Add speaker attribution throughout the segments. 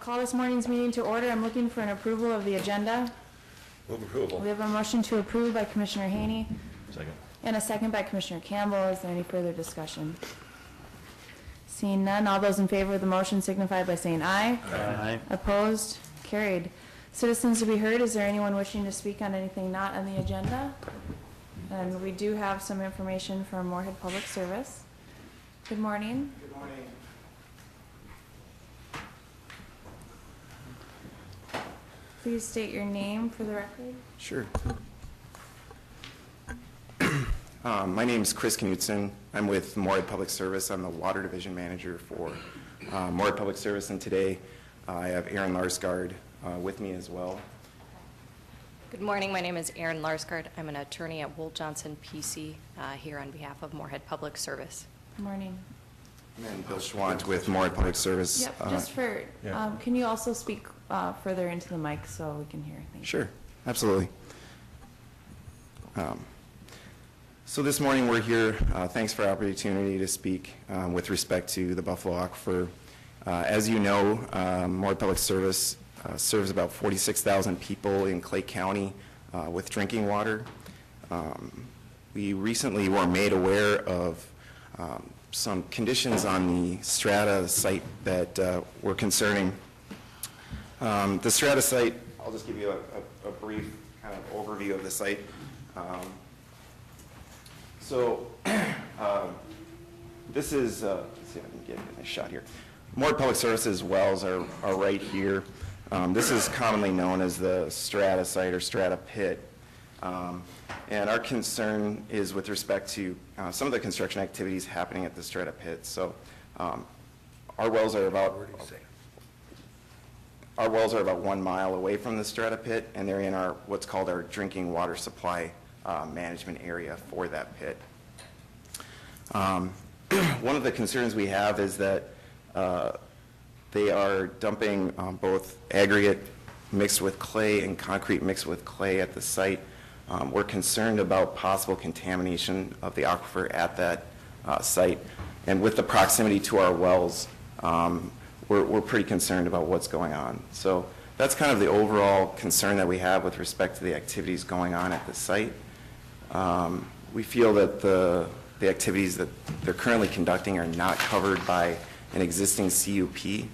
Speaker 1: Call this morning's meeting to order. I'm looking for an approval of the agenda.
Speaker 2: Move approval.
Speaker 1: We have a motion to approve by Commissioner Haney
Speaker 2: Second.
Speaker 1: and a second by Commissioner Campbell. Is there any further discussion? Seeing none, all those in favor of the motion signify by saying aye.
Speaker 2: Aye.
Speaker 1: Opposed? Carried. Citizens to be heard, is there anyone wishing to speak on anything not on the agenda? And we do have some information from Moorhead Public Service. Good morning.
Speaker 3: Good morning.
Speaker 1: Please state your name for the record.
Speaker 3: Sure. My name is Chris Knutson. I'm with Moorhead Public Service. I'm the Water Division Manager for Moorhead Public Service, and today I have Aaron Larsgaard with me as well.
Speaker 4: Good morning. My name is Erin Larsgaard. I'm an attorney at Wool Johnson PC here on behalf of Moorhead Public Service.
Speaker 1: Good morning.
Speaker 3: And Bill Schwant with Moorhead Public Service.
Speaker 1: Yep, just for, can you also speak further into the mic so we can hear? Thank you.
Speaker 3: Sure, absolutely. So this morning we're here, thanks for the opportunity to speak with respect to the Buffalo Aquifer. As you know, Moorhead Public Service serves about 46,000 people in Clay County with drinking water. We recently were made aware of some conditions on the Strata site that were concerning. The Strata site, I'll just give you a brief kind of overview of the site. This is, let's see if I can get a shot here. Moorhead Public Services wells are right here. This is commonly known as the Strata site or Strata pit. And our concern is with respect to some of the construction activities happening at the Strata pit. So our wells are about 1 mile away from the Strata pit, and they're in our what's called our drinking water supply management area for that pit. One of the concerns we have is that they are dumping both aggregate mixed with clay and concrete mixed with clay at the site. We're concerned about possible contamination of the aquifer at that site. And with the proximity to our wells, we're pretty concerned about what's going on. So that's kind of the overall concern that we have with respect to the activities going on at the site. We feel that the activities that they're currently conducting are not covered by an existing CUP.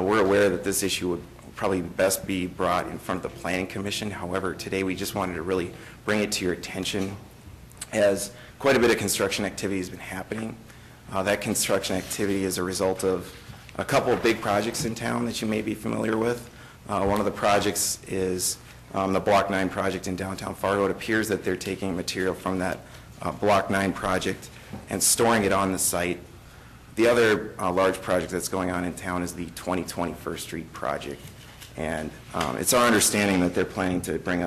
Speaker 3: We're aware that this issue would probably best be brought in front of the Planning Commission. However, today we just wanted to really bring it to your attention as quite a bit of construction activity has been happening. That construction activity is a result of a couple of big projects in town that you may be familiar with. One of the projects is the Block 9 project in downtown Fargo. It appears that they're taking material from that Block 9 project and storing it on the site. The other large project that's going on in town is the 2020 First Street project. And it's our understanding that they're planning to bring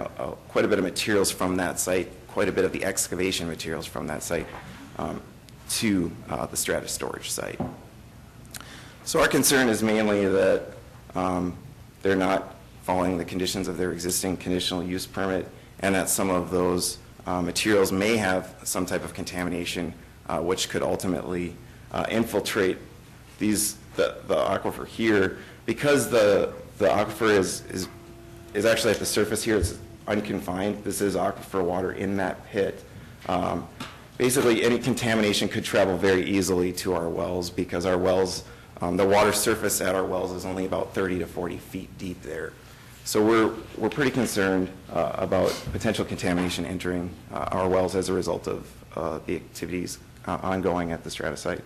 Speaker 3: quite a bit of materials from that site, quite a bit of the excavation materials from that site to the Strata storage site. So our concern is mainly that they're not following the conditions of their existing conditional use permit, and that some of those materials may have some type of contamination which could ultimately infiltrate the aquifer here. Because the aquifer is actually at the surface here, it's unconfined. This is aquifer water in that pit. Basically, any contamination could travel very easily to our wells because our wells, the water surface at our wells is only about 30 to 40 feet deep there. So we're pretty concerned about potential contamination entering our wells as a result of the activities ongoing at the Strata site.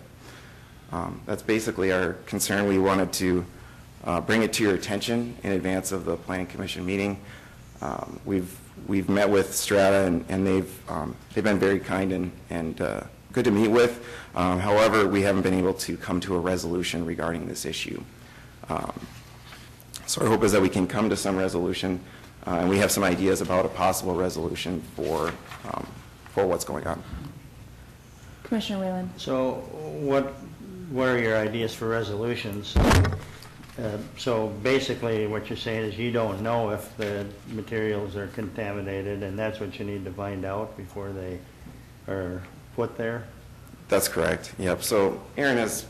Speaker 3: That's basically our concern. We wanted to bring it to your attention in advance of the Planning Commission meeting. We've met with Strata, and they've been very kind and good to meet with. However, we haven't been able to come to a resolution regarding this issue. So our hope is that we can come to some resolution, and we have some ideas about a possible resolution for what's going on.
Speaker 1: Commissioner Whalen.
Speaker 5: So what are your ideas for resolutions? So basically what you're saying is you don't know if the materials are contaminated, and that's what you need to find out before they are put there?
Speaker 3: That's correct, yep. So Aaron has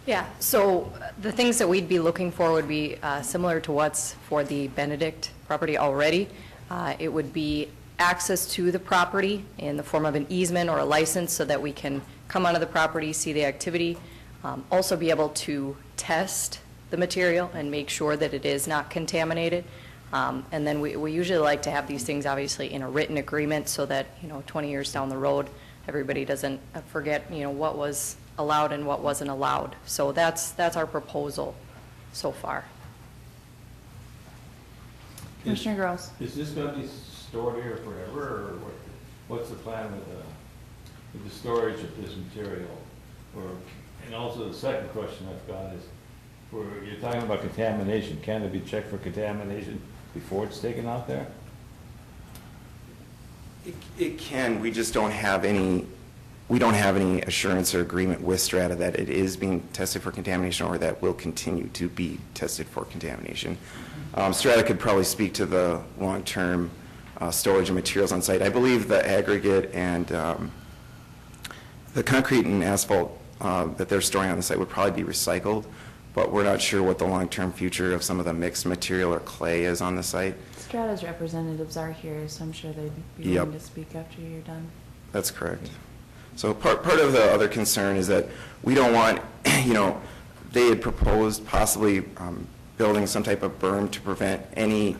Speaker 4: Yeah, so the things that we'd be looking for would be similar to what's for the Benedict property already. It would be access to the property in the form of an easement or a license so that we can come onto the property, see the activity, also be able to test the material and make sure that it is not contaminated. And then we usually like to have these things obviously in a written agreement so that, 20 years down the road, everybody doesn't forget, what was allowed and what wasn't allowed. So that's our proposal so far.
Speaker 1: Commissioner Gross.
Speaker 2: Is this going to be stored here forever, or what's the plan with the storage of this material? And also the second question I've got is, you're talking about contamination, can it be checked for contamination before it's taken out there?
Speaker 3: It can, we just don't have any assurance or agreement with Strata that it is being tested for contamination or that will continue to be tested for contamination. Strata could probably speak to the long-term storage of materials on site. I believe the aggregate and the concrete and asphalt that they're storing on the site would probably be recycled, but we're not sure what the long-term future of some of the mixed material or clay is on the site.
Speaker 1: Strata's representatives are here, so I'm sure they'd be willing to speak after you're done.
Speaker 3: That's correct. So part of the other concern is that we don't want, they had proposed possibly building some type of berm to prevent any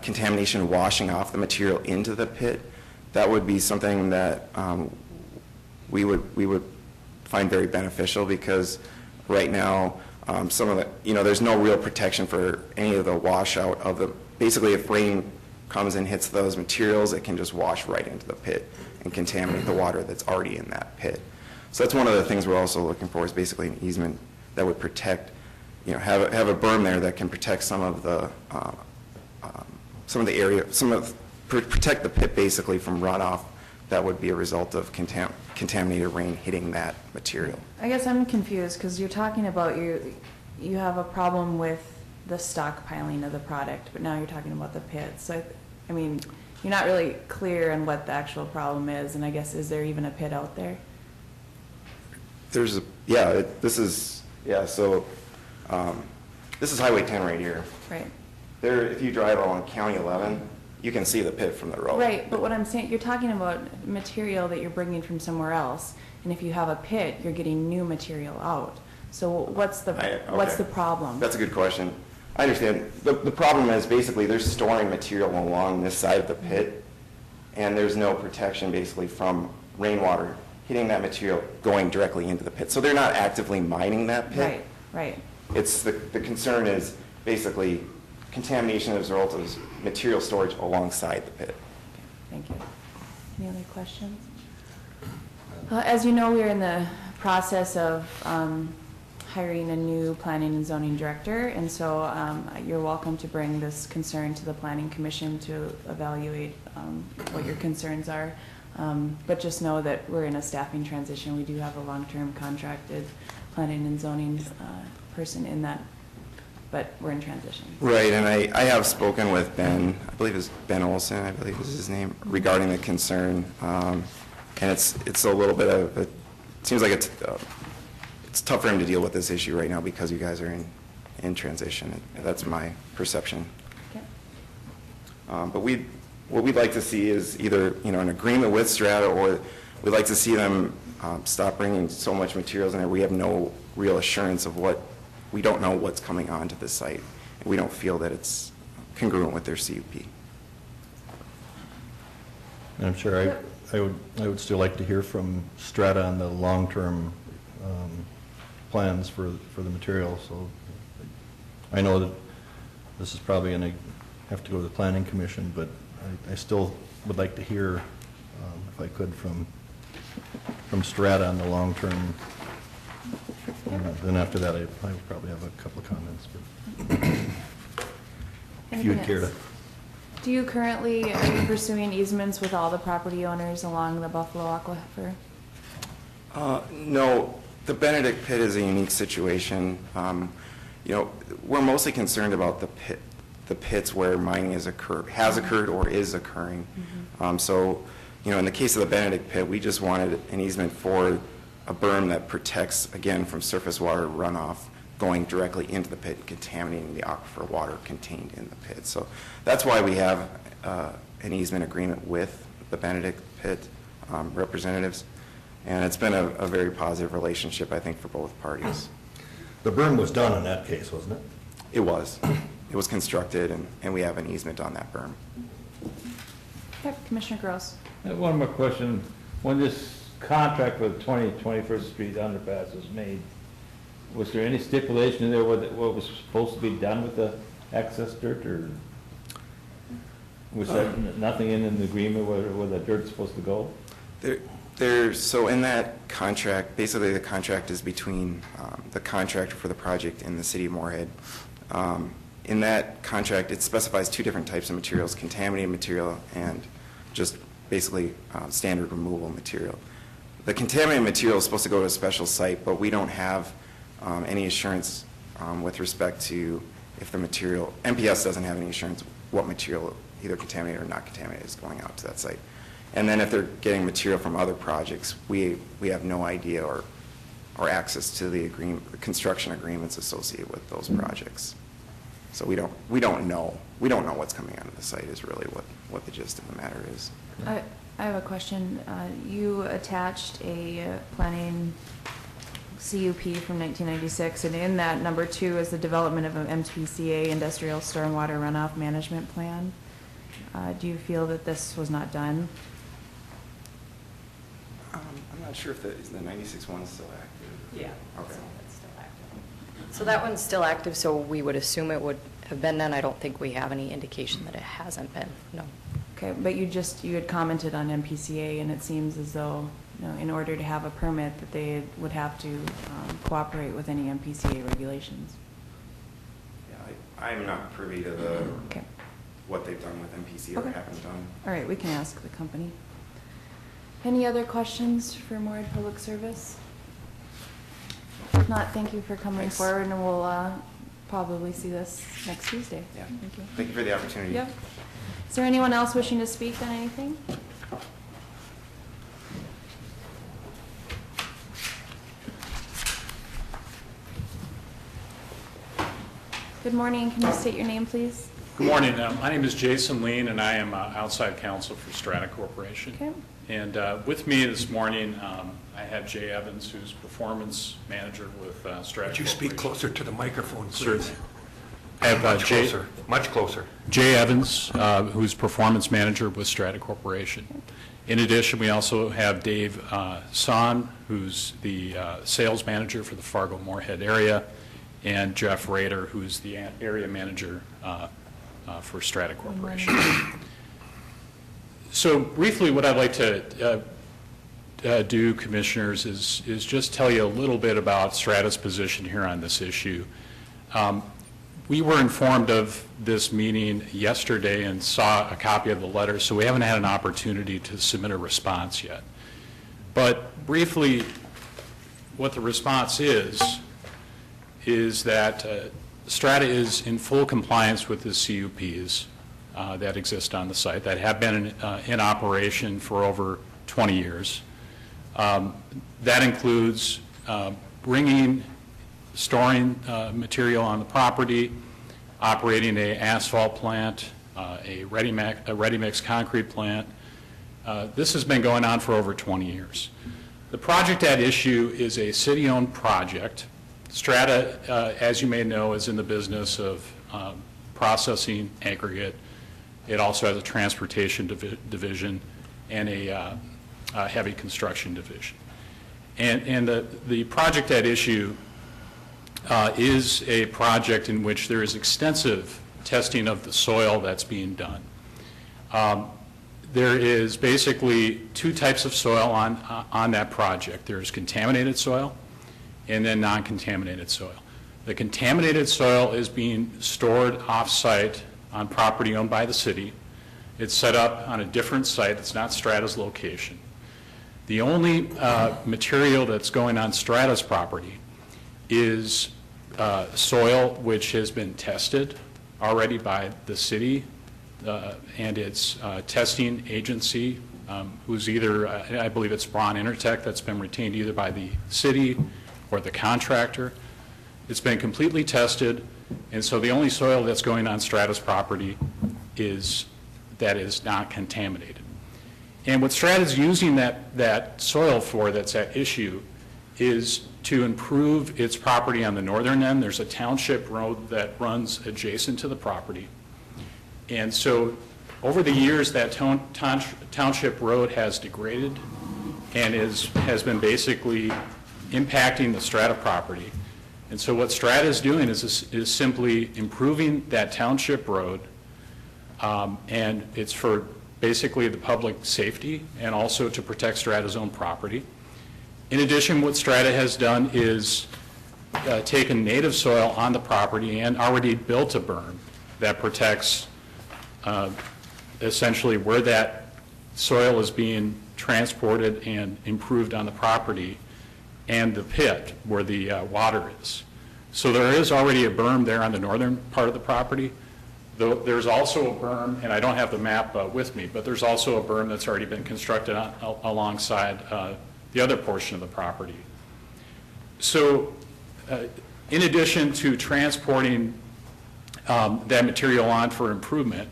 Speaker 3: contamination washing off the material into the pit. That would be something that we would find very beneficial, because right now some of the, there's no real protection for any of the washout of the, basically if rain comes and hits those materials, it can just wash right into the pit and contaminate the water that's already in that pit. So that's one of the things we're also looking for, is basically an easement that would protect, have a berm there that can protect some of the area, protect the pit basically from runoff that would be a result of contaminated rain hitting that material.
Speaker 1: I guess I'm confused because you're talking about you have a problem with the stockpiling of the product, but now you're talking about the pits. So, I mean, you're not really clear on what the actual problem is, and I guess, is there even a pit out there?
Speaker 3: This is Highway 10 right here.
Speaker 1: Right.
Speaker 3: There, if you drive along County 11, you can see the pit from the road.
Speaker 1: Right, but what I'm saying, you're talking about material that you're bringing from somewhere else, and if you have a pit, you're getting new material out. So what's the problem?
Speaker 3: That's a good question. I understand. The problem is basically they're storing material along this side of the pit, and there's no protection basically from rainwater hitting that material going directly into the pit. So they're not actively mining that pit.
Speaker 1: Right.
Speaker 3: It's the concern is basically contamination as a result of material storage alongside the pit.
Speaker 1: Okay, thank you. Any other questions? As you know, we're in the process of hiring a new planning and zoning director, and so you're welcome to bring this concern to the Planning Commission to evaluate what your concerns are. But just know that we're in a staffing transition. We do have a long-term contracted planning and zoning person in that, but we're in transition. Right,
Speaker 3: and I have spoken with Ben, I believe it's Ben Olson, I believe is his name, regarding the concern. And it's a little bit of, it seems like it's tough for him to deal with this issue right now because you guys are in transition. That's my perception.
Speaker 1: Okay.
Speaker 3: But what we'd like to see is either an agreement with Strata, or we'd like to see them stop bringing so much materials in there. We have no real assurance of we don't know what's coming onto the site. And we don't feel that it's congruent with their CUP.
Speaker 6: I'm sure I would still like to hear from Strata on the long-term plans for the material. So I know that this is probably going to have to go to the Planning Commission, but I still would like to hear, if I could, from Strata on the long-term. Then after that, I would probably have a couple of comments. But if you would care to.
Speaker 1: Are you pursuing easements with all the property owners along the Buffalo Aquifer?
Speaker 3: No, the Benedict pit is a unique situation. We're mostly concerned about the pits where mining has occurred or is occurring.
Speaker 1: Mm-hmm.
Speaker 3: So, in the case of the Benedict pit, we just wanted an easement for a berm that protects, again, from surface water runoff going directly into the pit and contaminating the aquifer water contained in the pit. So that's why we have an easement agreement with the Benedict Pit representatives, and it's been a very positive relationship, I think, for both parties.
Speaker 6: The berm was done in that case, wasn't it?
Speaker 3: It was. It was constructed, and we have an easement on that berm.
Speaker 1: Okay, Commissioner Gross.
Speaker 2: I have one more question. When this contract for the 21st Street underpass was made, was there any stipulation in there what was supposed to be done with the excess dirt, or was there nothing in the agreement where the dirt's supposed to go?
Speaker 3: So in that contract, basically the contract is between the contractor for the project and the city of Moorhead. In that contract, it specifies two different types of materials: contaminated material and just basically standard removal material. The contaminated material is supposed to go to a special site, but we don't have any assurance with respect to if the material, MPS doesn't have any assurance what material, either contaminated or not contaminated, is going out to that site. And then if they're getting material from other projects, we have no idea or access to the construction agreements associated with those projects. So we don't know what's coming out of the site is really what the gist of the matter is.
Speaker 1: I have a question. You attached a planning CUP from 1996, and in that, number 2 is the development of an MPCA, Industrial Stormwater Runoff Management Plan. Do you feel that this was not done?
Speaker 3: I'm not sure if the 96 one is still active.
Speaker 4: Yeah.
Speaker 3: Okay.
Speaker 4: It's still active. So that one's still active, so we would assume it would have been done. I don't think we have any indication that it hasn't been, no.
Speaker 1: Okay, but you had commented on MPCA, and it seems as though, in order to have a permit, that they would have to cooperate with any MPCA regulations.
Speaker 3: Yeah, I'm not privy to
Speaker 1: Okay.
Speaker 3: what they've done with MPC or
Speaker 1: Okay.
Speaker 3: haven't done.
Speaker 1: All right, we can ask the company. Any other questions for Moorhead Public Service? If not, thank you for coming
Speaker 3: Thanks.
Speaker 1: forward, and we'll probably see this next Tuesday.
Speaker 3: Yeah.
Speaker 1: Thank you.
Speaker 3: Thank you for the opportunity.
Speaker 1: Yep. Is there anyone else wishing to speak on anything? Good morning. Can you state your name, please?
Speaker 7: Good morning. My name is Jason Lean, and I am outside counsel for Strata Corporation.
Speaker 1: Okay.
Speaker 7: And with me this morning, I have Jay Evans, who's performance manager with Strata
Speaker 8: Would you speak
Speaker 7: Corporation.
Speaker 8: closer to the microphone,
Speaker 7: Sure.
Speaker 8: please?
Speaker 7: I have
Speaker 8: Much
Speaker 7: Jay,
Speaker 8: closer, much closer.
Speaker 7: Jay Evans, who's performance manager with Strata Corporation. In addition, we also have Dave Son, who's the sales manager for the Fargo-Moorhead area, and Jeff Rader, who's the area manager for Strata Corporation. So briefly, what I'd like to do, Commissioners, is just tell you a little bit about Strata's position here on this issue. We were informed of this meeting yesterday and saw a copy of the letter, so we haven't had an opportunity to submit a response yet. But briefly, what the response is that Strata is in full compliance with the CUPs that exist on the site, that have been in operation for over 20 years. That includes storing material on the property, operating an asphalt plant, a ready-mix concrete plant. This has been going on for over 20 years. The project at issue is a city-owned project. Strata, as you may know, is in the business of processing aggregate. It also has a transportation division and a heavy construction division. And the project at issue is a project in which there is extensive testing of the soil that's being done. There is basically two types of soil on that project. There's contaminated soil and then non-contaminated soil. The contaminated soil is being stored off-site on property owned by the city. It's set up on a different site. It's not Strata's location. The only material that's going on Strata's property is soil which has been tested already by the city and its testing agency, who's either, I believe it's Braun Intertech, that's been retained either by the city or the contractor. It's been completely tested, and so the only soil that's going on Strata's property is not contaminated. And what Strata's using that soil for that's at issue is to improve its property on the northern end. There's a township road that runs adjacent to the property. And so over the years, that township road has degraded and has been basically impacting the Strata property. And so what Strata is doing is simply improving that township road, and it's for basically the public safety and also to protect Strata's own property. In addition, what Strata has done is taken native soil on the property and already built a berm that protects essentially where that soil is being transported and improved on the property and the pit where the water is. So there is already a berm there on the northern part of the property. There's also a berm, and I don't have the map with me, but there's also a berm that's already been constructed alongside the other portion of the property. So in addition to transporting that material on for improvement,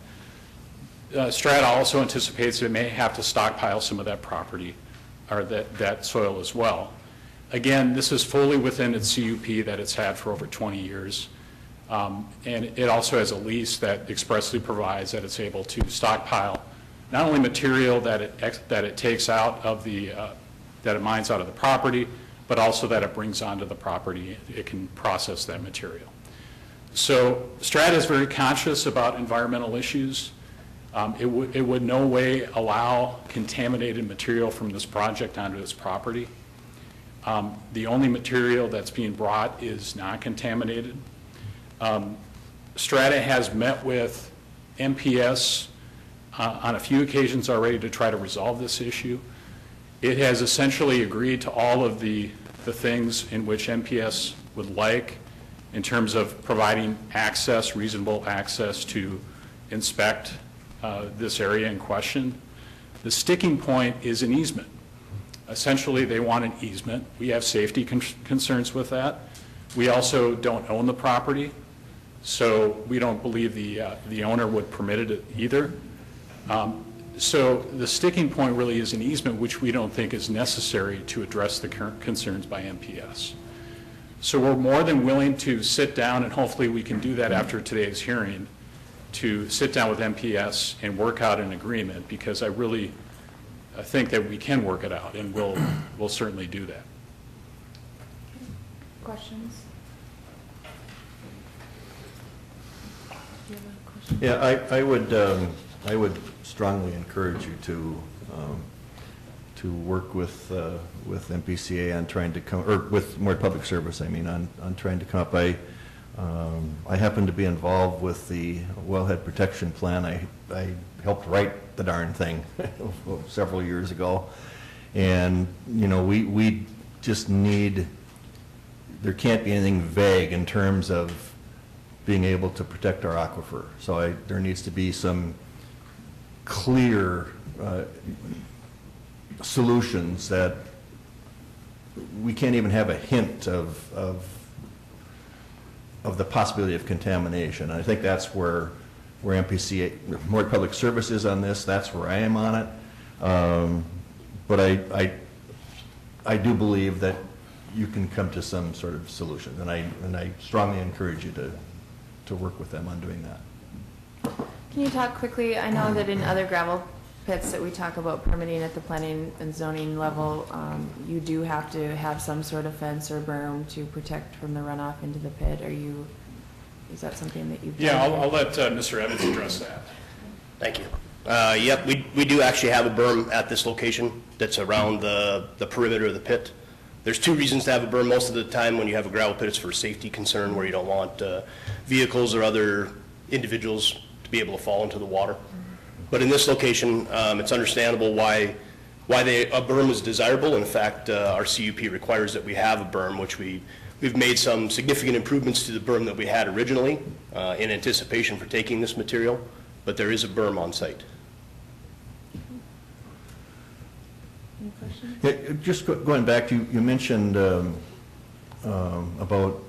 Speaker 7: Strata also anticipates it may have to stockpile some of that property or that soil as well. Again, this is fully within its CUP that it's had for over 20 years. And it also has a lease that expressly provides that it's able to stockpile not only material that it takes out of that it mines out of the property, but also that it brings onto the property. It can process that material. So Strata is very conscious about environmental issues. It would no way allow contaminated material from this project onto its property. The only material that's being brought is not contaminated. Strata has met with MPS on a few occasions already to try to resolve this issue. It has essentially agreed to all of the things in which MPS would like in terms of providing access, reasonable access to inspect this area in question. The sticking point is an easement. Essentially, they want an easement. We have safety concerns with that. We also don't own the property, so we don't believe the owner would permit it either. So the sticking point really is an easement, which we don't think is necessary to address the current concerns by MPS. So we're more than willing to sit down, and hopefully we can do that after today's hearing, to sit down with MPS and work out an agreement, because I think that we can work it out, and we'll certainly do that.
Speaker 1: Questions? Do you have a question?
Speaker 6: Yeah, I would strongly encourage you to work with MPCA on trying to come, or with more public service, I mean, on trying to come up. I happen to be involved with the wellhead protection plan. I helped write the darn thing several years ago, and you know, we just need, there can't be anything vague in terms of being able to protect our aquifer. So there needs to be some clear solutions that we can't even have a hint of the possibility of contamination. And I think that's where MPCA, more public services on this, that's where I am on it. But I do believe that you can come to some sort of solution, and I strongly encourage you to work with them on doing that.
Speaker 1: Can you talk quickly, I know that in other gravel pits that we talk about permitting at the planning and zoning level, you do have to have some sort of fence or berm to protect from the runoff into the pit. Is that something that you've done?
Speaker 7: Yeah, I'll let Mr. Evans address that.
Speaker 9: Thank you. Yep, we do actually have a berm at this location that's around the perimeter of the pit. There's two reasons to have a berm. Most of the time when you have a gravel pit, it's for a safety concern where you don't want vehicles or other individuals to be able to fall into the water. But in this location, it's understandable why a berm is desirable. In fact, our CUP requires that we have a berm, which we've made some significant improvements to the berm that we had originally in anticipation for taking this material, but there is a berm on site.
Speaker 1: Any questions?
Speaker 6: Yeah, just going back, you mentioned about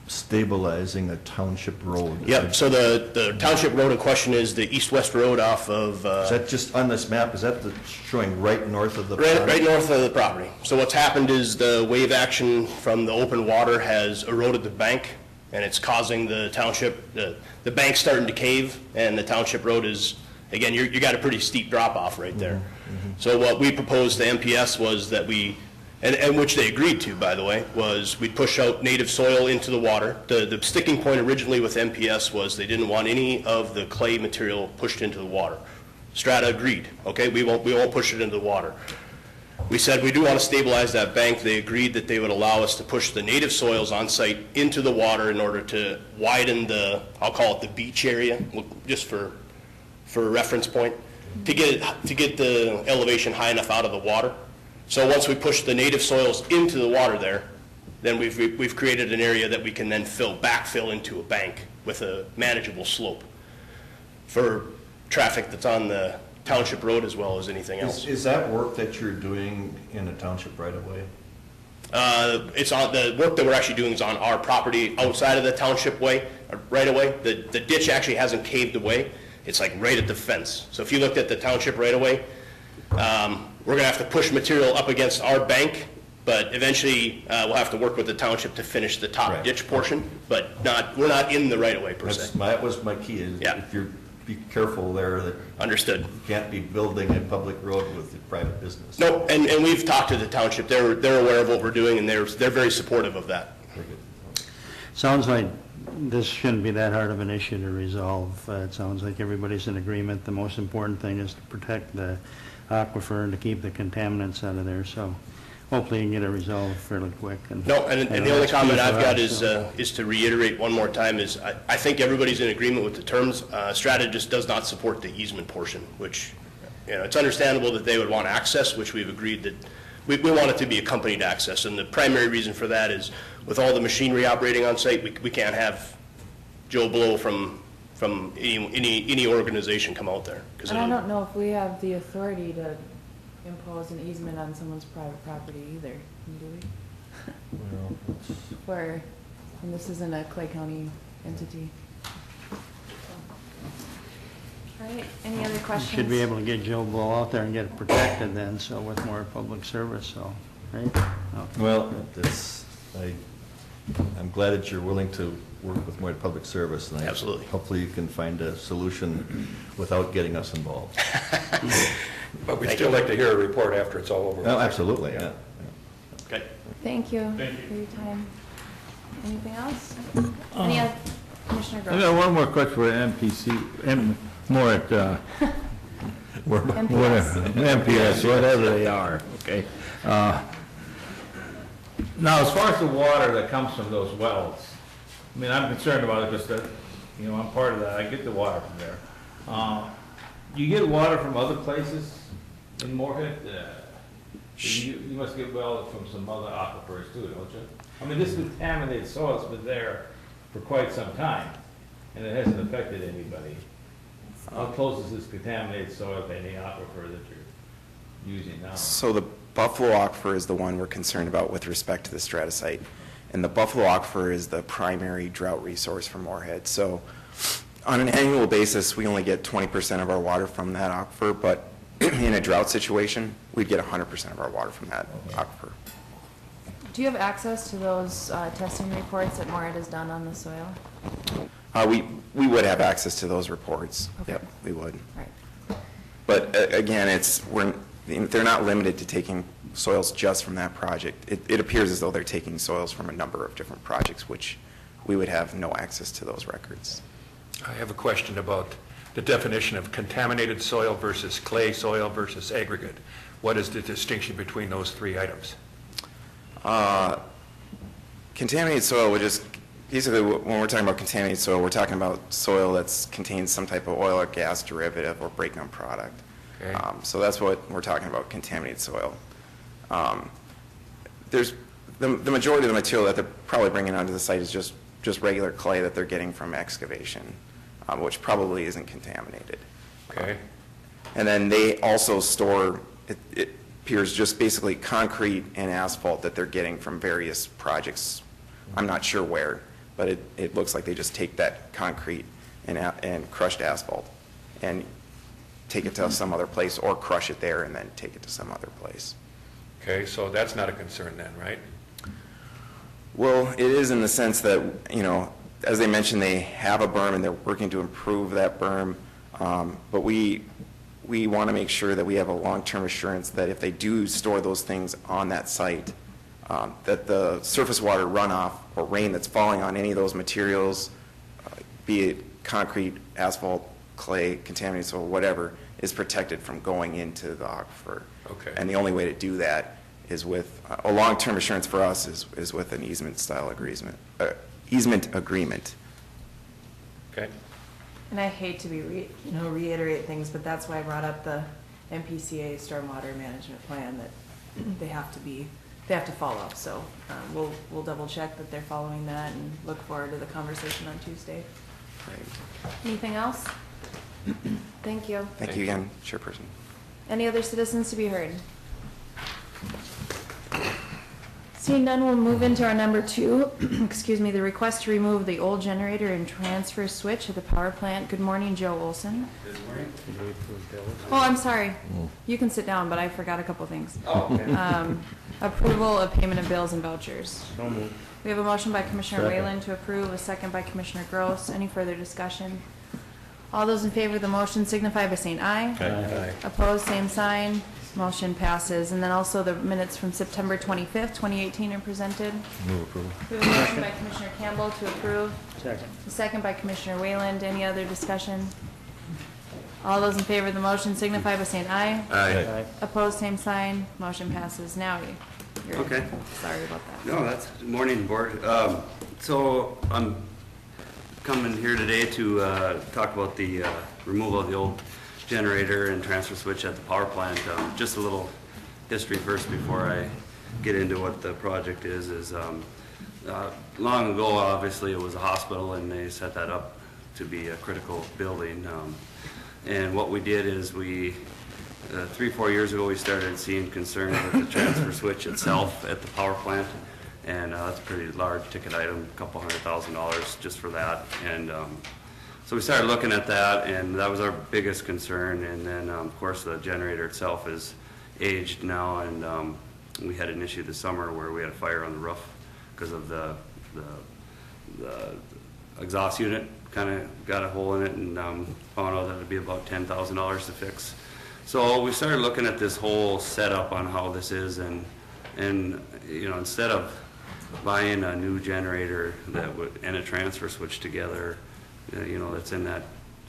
Speaker 6: stabilizing a township road.
Speaker 9: Yep, so the township road in question is the east-west road off of,
Speaker 6: Is that just on this map, is that showing right north of the?
Speaker 9: right north of the property. So what's happened is the wave action from the open water has eroded the bank, and it's causing the township, the bank's starting to cave, and the township road is, again, you got a pretty steep drop-off right there. So what we proposed to MPS was that we, and which they agreed to, by the way, was we'd push out native soil into the water. The sticking point originally with MPS was they didn't want any of the clay material pushed into the water. Strata agreed, okay, we won't push it into the water. We said we do want to stabilize that bank. They agreed that they would allow us to push the native soils on site into the water in order to widen the, I'll call it the beach area, just for a reference point, to get the elevation high enough out of the water. So once we push the native soils into the water there, then we've created an area that we can then backfill into a bank with a manageable slope for traffic that's on the township road as well as anything else.
Speaker 6: Is that work that you're doing in a township right away?
Speaker 9: It's on, the work that we're actually doing is on our property outside of the township right away. The ditch actually hasn't caved away. It's like right at the fence. So if you looked at the township right away, we're going to have to push material up against our bank, but eventually we'll have to work with the township to finish the top ditch portion, but we're not in the right-of-way per se.
Speaker 6: That was my key, is if you're, be careful there that
Speaker 9: Understood.
Speaker 6: you can't be building a public road with a private business.
Speaker 9: No, and we've talked to the township. They're aware of what we're doing, and they're very supportive of that.
Speaker 6: Very good.
Speaker 5: Sounds like this shouldn't be that hard of an issue to resolve. It sounds like everybody's in agreement. The most important thing is to protect the aquifer and to keep the contaminants out of there, so hopefully you can get it resolved fairly quick.
Speaker 9: No, and the only comment I've got is to reiterate one more time is I think everybody's in agreement with the terms. Strata just does not support the easement portion, which, it's understandable that they would want access, which we've agreed that we want it to be accompanied access, and the primary reason for that is with all the machinery operating on site, we can't have Joe Blow from any organization come out there.
Speaker 1: And I don't know if we have the authority to impose an easement on someone's private property either, do we? And this isn't a Clay County entity. All right, any other questions?
Speaker 5: Should be able to get Joe Blow out there and get it protected then, so with more public service, so, right? No.
Speaker 6: Well, I'm glad that you're willing to work with more public service. And
Speaker 9: Absolutely.
Speaker 6: Hopefully you can find a solution without getting us involved.
Speaker 8: But we'd still like to hear a report after it's all over.
Speaker 6: Oh, absolutely, yeah.
Speaker 9: Okay.
Speaker 1: Thank you for your time. Anything else? Any other? Commissioner
Speaker 2: I
Speaker 1: Gross?
Speaker 2: got one more question for MPC, more at, MPS, whatever they are, okay? Now, as far as the water that comes from those wells, I mean, I'm concerned about it because that, I'm part of that, I get the water from there. You get water from other places in Moorhead? You must get well from some other aquifers too, don't you? I mean, this contaminated soil's been there for quite some time, and it hasn't affected anybody. How close is this contaminated soil to any aquifer that you're using now?
Speaker 3: So the Buffalo Aquifer is the one we're concerned about with respect to the strata site. And the Buffalo Aquifer is the primary drought resource for Moorhead. So on an annual basis, we only get 20% of our water from that aquifer, but in a drought situation, we'd get 100% of our water from that aquifer.
Speaker 1: Do you have access to those testing reports that Moorhead has done on the soil?
Speaker 3: We would have access to those reports.
Speaker 1: Okay.
Speaker 3: Yep, we would.
Speaker 1: Right.
Speaker 3: But again, they're not limited to taking soils just from that project. It appears as though they're taking soils from a number of different projects, which we would have no access to those records.
Speaker 8: I have a question about the definition of contaminated soil versus clay soil versus aggregate. What is the distinction between those three items?
Speaker 3: Contaminated soil would just, basically when we're talking about contaminated soil, we're talking about soil that's contains some type of oil or gas derivative or breakdown product.
Speaker 8: Okay.
Speaker 3: So that's what we're talking about, contaminated soil. There's the majority of the material that they're probably bringing onto the site is just regular clay that they're getting from excavation, which probably isn't contaminated.
Speaker 8: Okay.
Speaker 3: And then they also store, appears just basically concrete and asphalt that they're getting from various projects. I'm not sure where, but it looks like they just take that concrete and crushed asphalt and take it to some other place, or crush it there and then take it to some other place.
Speaker 8: Okay, so that's not a concern then, right?
Speaker 3: Well, it is in the sense that, you know, as they mentioned, they have a berm and they're working to improve that berm. But we want to make sure that we have a long-term assurance that if they do store those things on that site, that the surface water runoff or rain that's falling on any of those materials, be it concrete, asphalt, clay, contaminated soil, whatever, is protected from going into the aquifer.
Speaker 8: Okay.
Speaker 3: And the only way to do that is with, a long-term assurance for us is with an easement-style easement agreement.
Speaker 8: Okay.
Speaker 1: And I hate to be, reiterate things, but that's why I brought up the MPCA stormwater management plan that they have to follow. So we'll double check that they're following that and look forward to the conversation on Tuesday. Anything else? Thank you.
Speaker 3: Thank you again, Chairperson.
Speaker 1: Any other citizens to be heard? Seeing none, we'll move into our number 2, excuse me, the request to remove the old generator and transfer switch at the power plant. Good morning, Joe Olson.
Speaker 5: Did we approve bills?
Speaker 1: Oh, I'm sorry. You can sit down, but I forgot a couple things. Approval of payment of bills and vouchers.
Speaker 5: So moved.
Speaker 1: We have a motion by Commissioner
Speaker 6: Second.
Speaker 1: Whalen to approve, a second by Commissioner Gross. Any further discussion? All those in favor of the motion signify by saying aye.
Speaker 8: Aye.
Speaker 1: Opposed, same sign. Motion passes. And then also the minutes from September 25th, 2018 are presented.
Speaker 6: Move approval.
Speaker 1: We have a motion by Commissioner Campbell to approve,
Speaker 5: Second.
Speaker 1: a second by Commissioner Wayland. Any other discussion? All those in favor of the motion signify by saying aye.
Speaker 5: Aye.
Speaker 1: Opposed, same sign. Motion passes. Now you're.
Speaker 10: Okay.
Speaker 1: Sorry about that.
Speaker 10: No, that's, morning, board. So I'm coming here today to talk about the removal of the old generator and transfer switch at the power plant. Just a little history first before I get into what the project is long ago, obviously, it was a hospital and they set that up to be a critical building. And what we did is we 3-4 years ago, we started seeing concerns with the transfer switch itself at the power plant, and that's a pretty large ticket item, a couple $100,000 just for that. And so we started looking at that, and that was our biggest concern. And then, of course, the generator itself is aged now, and we had an issue this summer where we had a fire on the roof because of the exhaust unit kind of got a hole in it, and found out that it'd be about $10,000 to fix. So we started looking at this whole setup on how this is, and you know, instead of buying a new generator that would and a transfer switch together, you know, that's in that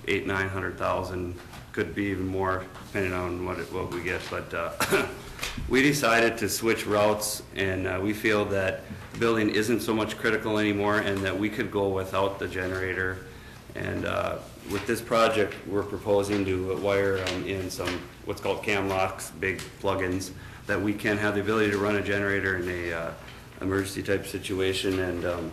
Speaker 10: $800,000-900,000, could be even more depending on what we get. But we decided to switch routes, and we feel that the building isn't so much critical anymore, and that we could go without the generator. And with this project, we're proposing to wire in some what's called cam locks, big plug-ins, that we can have the ability to run a generator in a emergency type situation. And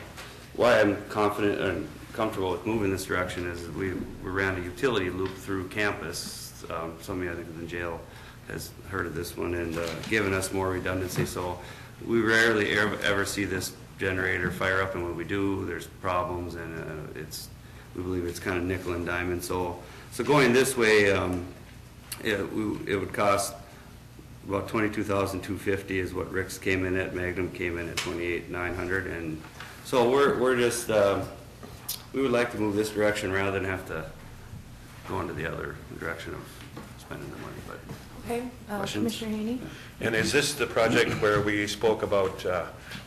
Speaker 10: why I'm confident and comfortable with moving this direction is we ran a utility loop through campus. Somebody I think in jail has heard of this one, and given us more redundancy. So we rarely ever see this generator fire up, and when we do, there's problems, and we believe it's kind of nickel and diamond. So going this way, it would cost about $22,250 is what Rick's came in at. Magnum came in at $28,900, and so we're just we would like to move this direction rather than have to go into the other direction of spending the money. But
Speaker 1: Okay,
Speaker 10: questions?
Speaker 1: Commissioner Haney?
Speaker 8: And is this the project where we spoke about,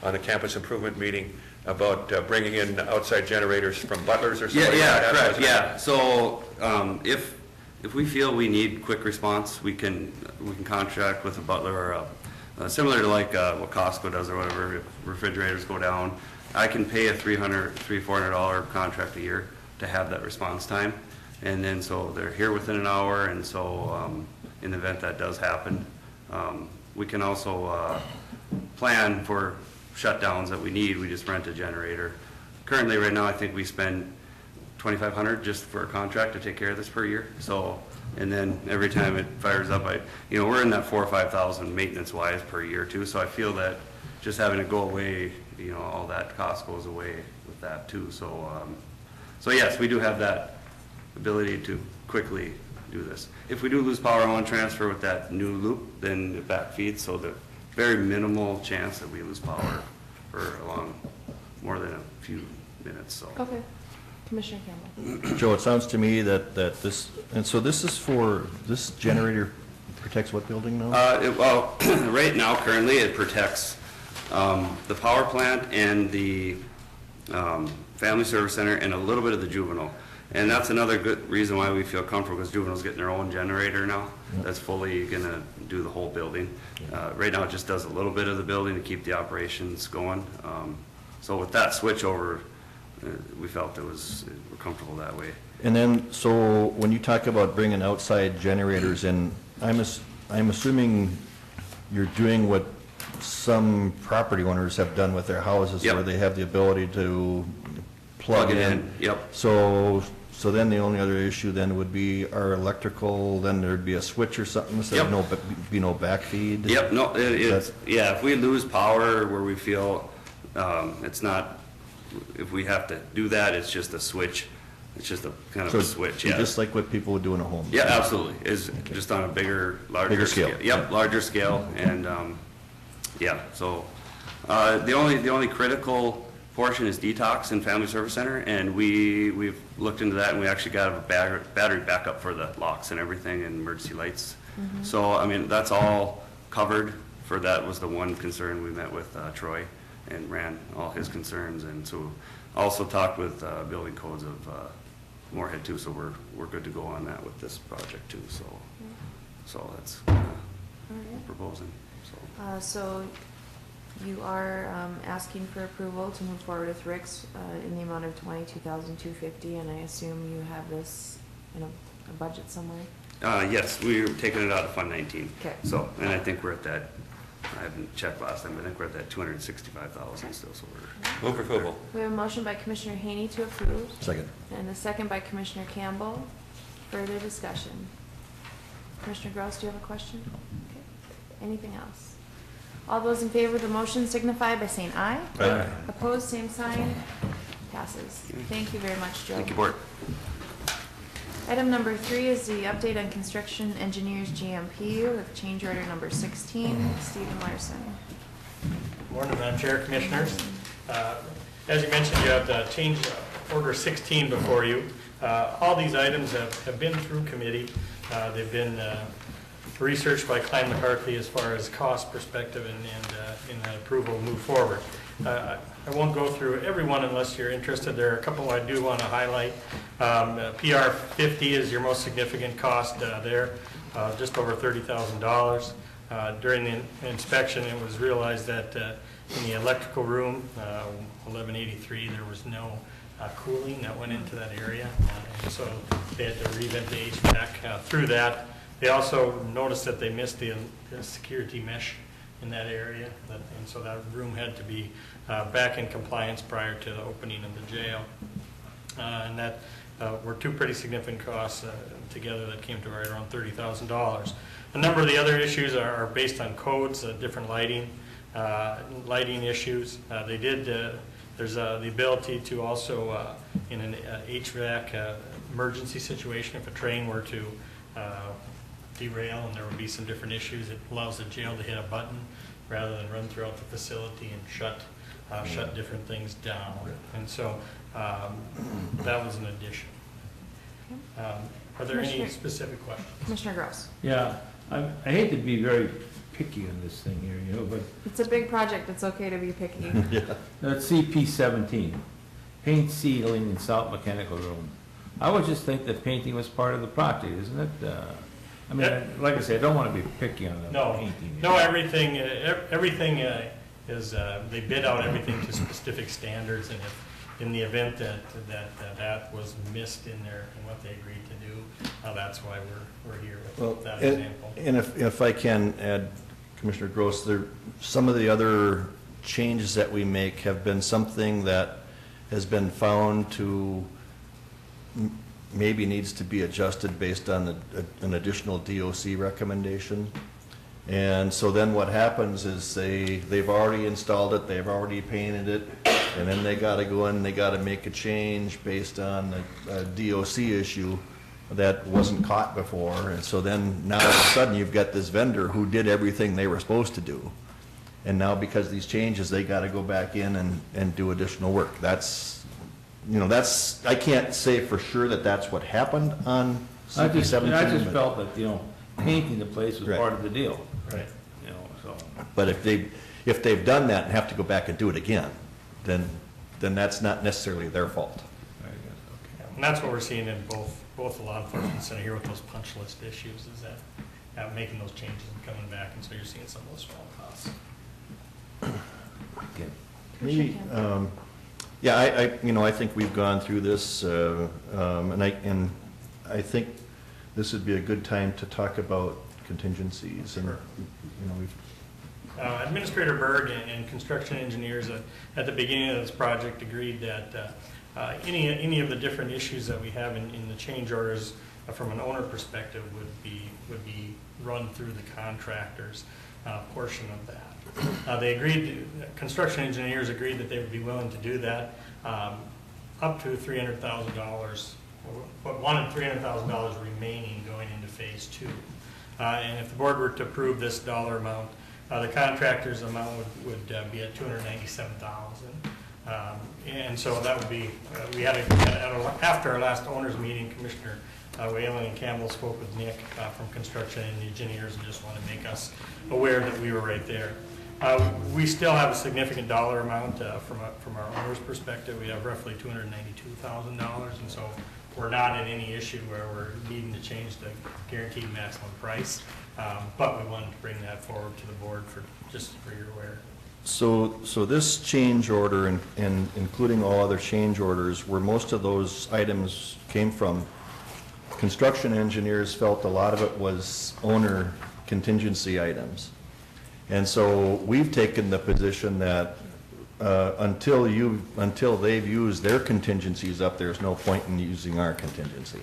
Speaker 8: on the campus improvement meeting, about bringing in outside generators from Butler's or something?
Speaker 10: Yeah, correct, yeah. So if we feel we need quick response, we can contract with a Butler, or similar to like what Costco does or whatever. If refrigerators go down, I can pay a $300-400 contract a year to have that response time. And then so they're here within an hour, and so in the event that does happen, we can also plan for shutdowns that we need. We just rent a generator. Currently, right now, I think we spend $2,500 just for a contract to take care of this per year. So And then every time it fires up, we're in that 4,000 or 5,000 maintenance wise per year too. So I feel that just having it go away, all that cost goes away with that too. So yes, we do have that ability to quickly do this. If we do lose power on transfer with that new loop, then it back feeds, so the very minimal chance that we lose power for a long, more than a few minutes, so.
Speaker 1: Okay. Commissioner Campbell.
Speaker 6: Joe, it sounds to me that this, and so this is for, this generator protects what building now?
Speaker 10: Well, right now, currently, it protects the power plant and the family service center and a little bit of the juvenile. And that's another good reason why we feel comfortable, because juvenile's getting their own generator now. That's fully gonna do the whole building. Right now, it just does a little bit of the building to keep the operations going. So with that switch over, we felt we're comfortable that way.
Speaker 6: And then, so when you talk about bringing outside generators in, I'm assuming you're doing what some property owners have done with their houses,
Speaker 10: Yep.
Speaker 6: where they have the ability to plug
Speaker 10: Plug it
Speaker 6: in.
Speaker 10: in, yep.
Speaker 6: So then the only other issue then would be our electrical, then there'd be a switch or something, so
Speaker 10: Yep.
Speaker 6: there'd be no backfeed?
Speaker 10: Yep, no, if we lose power where we feel it's not, if we have to do that, it's just a switch. It's just a kind of a switch, yeah.
Speaker 6: Just like what people would do in a home?
Speaker 10: Yeah, absolutely. Is just on a larger
Speaker 6: Bigger scale.
Speaker 10: Yep, larger scale, and yeah. So the only critical portion is detox and family service center, and we've looked into that, and we actually got a battery backup for the locks and everything, and emergency lights. So I mean, that's all covered. For that was the one concern we met with Troy, and ran all his concerns, and so also talked with building codes of Moorhead too, so we're good to go on that with this project too, so that's what we're proposing, so.
Speaker 1: So you are asking for approval to move forward with Rick's in the amount of $22,250, and I assume you have this in a budget somewhere?
Speaker 10: Yes, we're taking it out of Fund 19.
Speaker 1: Okay.
Speaker 10: So, and I think we're at that, I haven't checked last time, but I think we're at that 265,000 still, so we're.
Speaker 8: Move for approval.
Speaker 1: We have a motion by Commissioner Haney to approve,
Speaker 6: Second.
Speaker 1: and a second by Commissioner Campbell. Further discussion. Commissioner Gross, do you have a question? Okay. Anything else? All those in favor of the motion signify by saying aye.
Speaker 6: Aye.
Speaker 1: Opposed, same sign. Passes. Thank you very much, Joe.
Speaker 10: Thank you, Board.
Speaker 1: Item number 3 is the update on construction engineers GMP with change order number 16. Stephen Larson.
Speaker 11: Morning, Madam Chair, Commissioners. As you mentioned, you have the change order 16 before you. All these items have been through committee. They've been researched by Klein McCarthy as far as cost perspective and in the approval move forward. I won't go through every one unless you're interested. There are a couple I do want to highlight. PR 50 is your most significant cost there, just over $30,000. During the inspection, it was realized that in the electrical room, 1183, there was no cooling that went into that area, and so they had to revent the HVAC through that. They also noticed that they missed the security mesh in that area, and so that room had to be back in compliance prior to the opening of the jail. And that were two pretty significant costs together that came to right around $30,000. A number of the other issues are based on codes, different lighting issues. There's the ability to also, in an HVAC emergency situation, if a train were to derail and there would be some different issues, it allows the jail to hit a button rather than run throughout the facility and shut different things down. And so that was an addition. Are there any specific questions?
Speaker 1: Commissioner Gross.
Speaker 2: Yeah, I hate to be very picky on this thing here, but
Speaker 1: It's a big project. It's okay to be picky.
Speaker 2: that's CP 17, paint, sealing, and salt mechanical room. I would just think that painting was part of the project, isn't it? I mean, like I said, I don't want to be picky on the painting.
Speaker 11: No, everything is, they bid out everything to specific standards, and if in the event that was missed in there and what they agreed to do, that's why we're here with that example.
Speaker 6: And if I can add, Commissioner Gross, some of the other changes that we make have been something that has been found to maybe needs to be adjusted based on an additional DOC recommendation. And so then what happens is they've already installed it, they've already painted it, and then they gotta go in, they gotta make a change based on a DOC issue that wasn't caught before. And so then now all of a sudden you've got this vendor who did everything they were supposed to do. And now because of these changes, they gotta go back in and do additional work. That's, I can't say for sure that that's what happened on
Speaker 2: I
Speaker 6: CP
Speaker 2: just
Speaker 6: 17. but-
Speaker 2: felt that, painting the place was
Speaker 6: Right.
Speaker 2: part of the deal,
Speaker 11: Right.
Speaker 2: so.
Speaker 6: But if they've done that and have to go back and do it again, then that's not necessarily their fault.
Speaker 11: Yeah, and that's what we're seeing in both the law enforcement center here with those punch list issues, is that making those changes and coming back, and so you're seeing some of those small costs.
Speaker 6: Maybe, yeah, I think we've gone through this, and I think this would be a good time to talk about contingencies, and, we've,
Speaker 11: Administrator Berg and construction engineers at the beginning of this project agreed that any of the different issues that we have in the change orders from an owner perspective would be run through the contractor's portion of that. They agreed, construction engineers agreed that they would be willing to do that up to $300,000, but wanted $300,000 remaining going into phase 2. And if the board were to approve this dollar amount, the contractor's amount would be at $297,000. And so that would be, we had after our last owners meeting, Commissioner Whalen and Campbell spoke with Nick from construction and engineers and just wanted to make us aware that we were right there. We still have a significant dollar amount from our owner's perspective. We have roughly $292,000, and so we're not in any issue where we're needing to change the guaranteed maximum price. But we wanted to bring that forward to the board just for your aware.
Speaker 6: so this change order and including all other change orders, where most of those items came from, construction engineers felt a lot of it was owner contingency items. And so we've taken the position that until they've used their contingencies up, there's no point in using our contingency.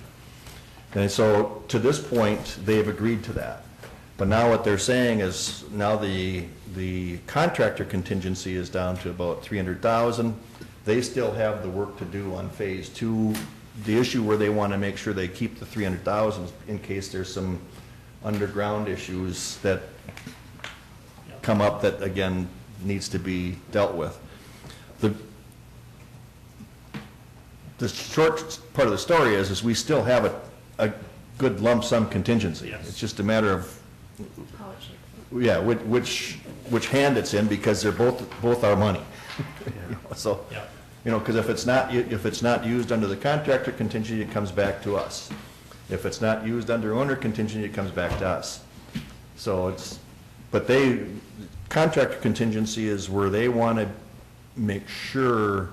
Speaker 6: And so to this point, they've agreed to that. But now what they're saying is now the contractor contingency is down to about $300,000. They still have the work to do on phase 2. The issue where they want to make sure they keep the $300,000 in case there's some underground issues that come up that, again, needs to be dealt with. The short part of the story is we still have a good lump sum contingency.
Speaker 11: Yes.
Speaker 6: It's just a matter of, yeah, which hand it's in, because they're both our money. So,
Speaker 11: Yeah.
Speaker 6: because if it's not used under the contractor contingency, it comes back to us. If it's not used under owner contingency, it comes back to us. So but contractor contingency is where they want to make sure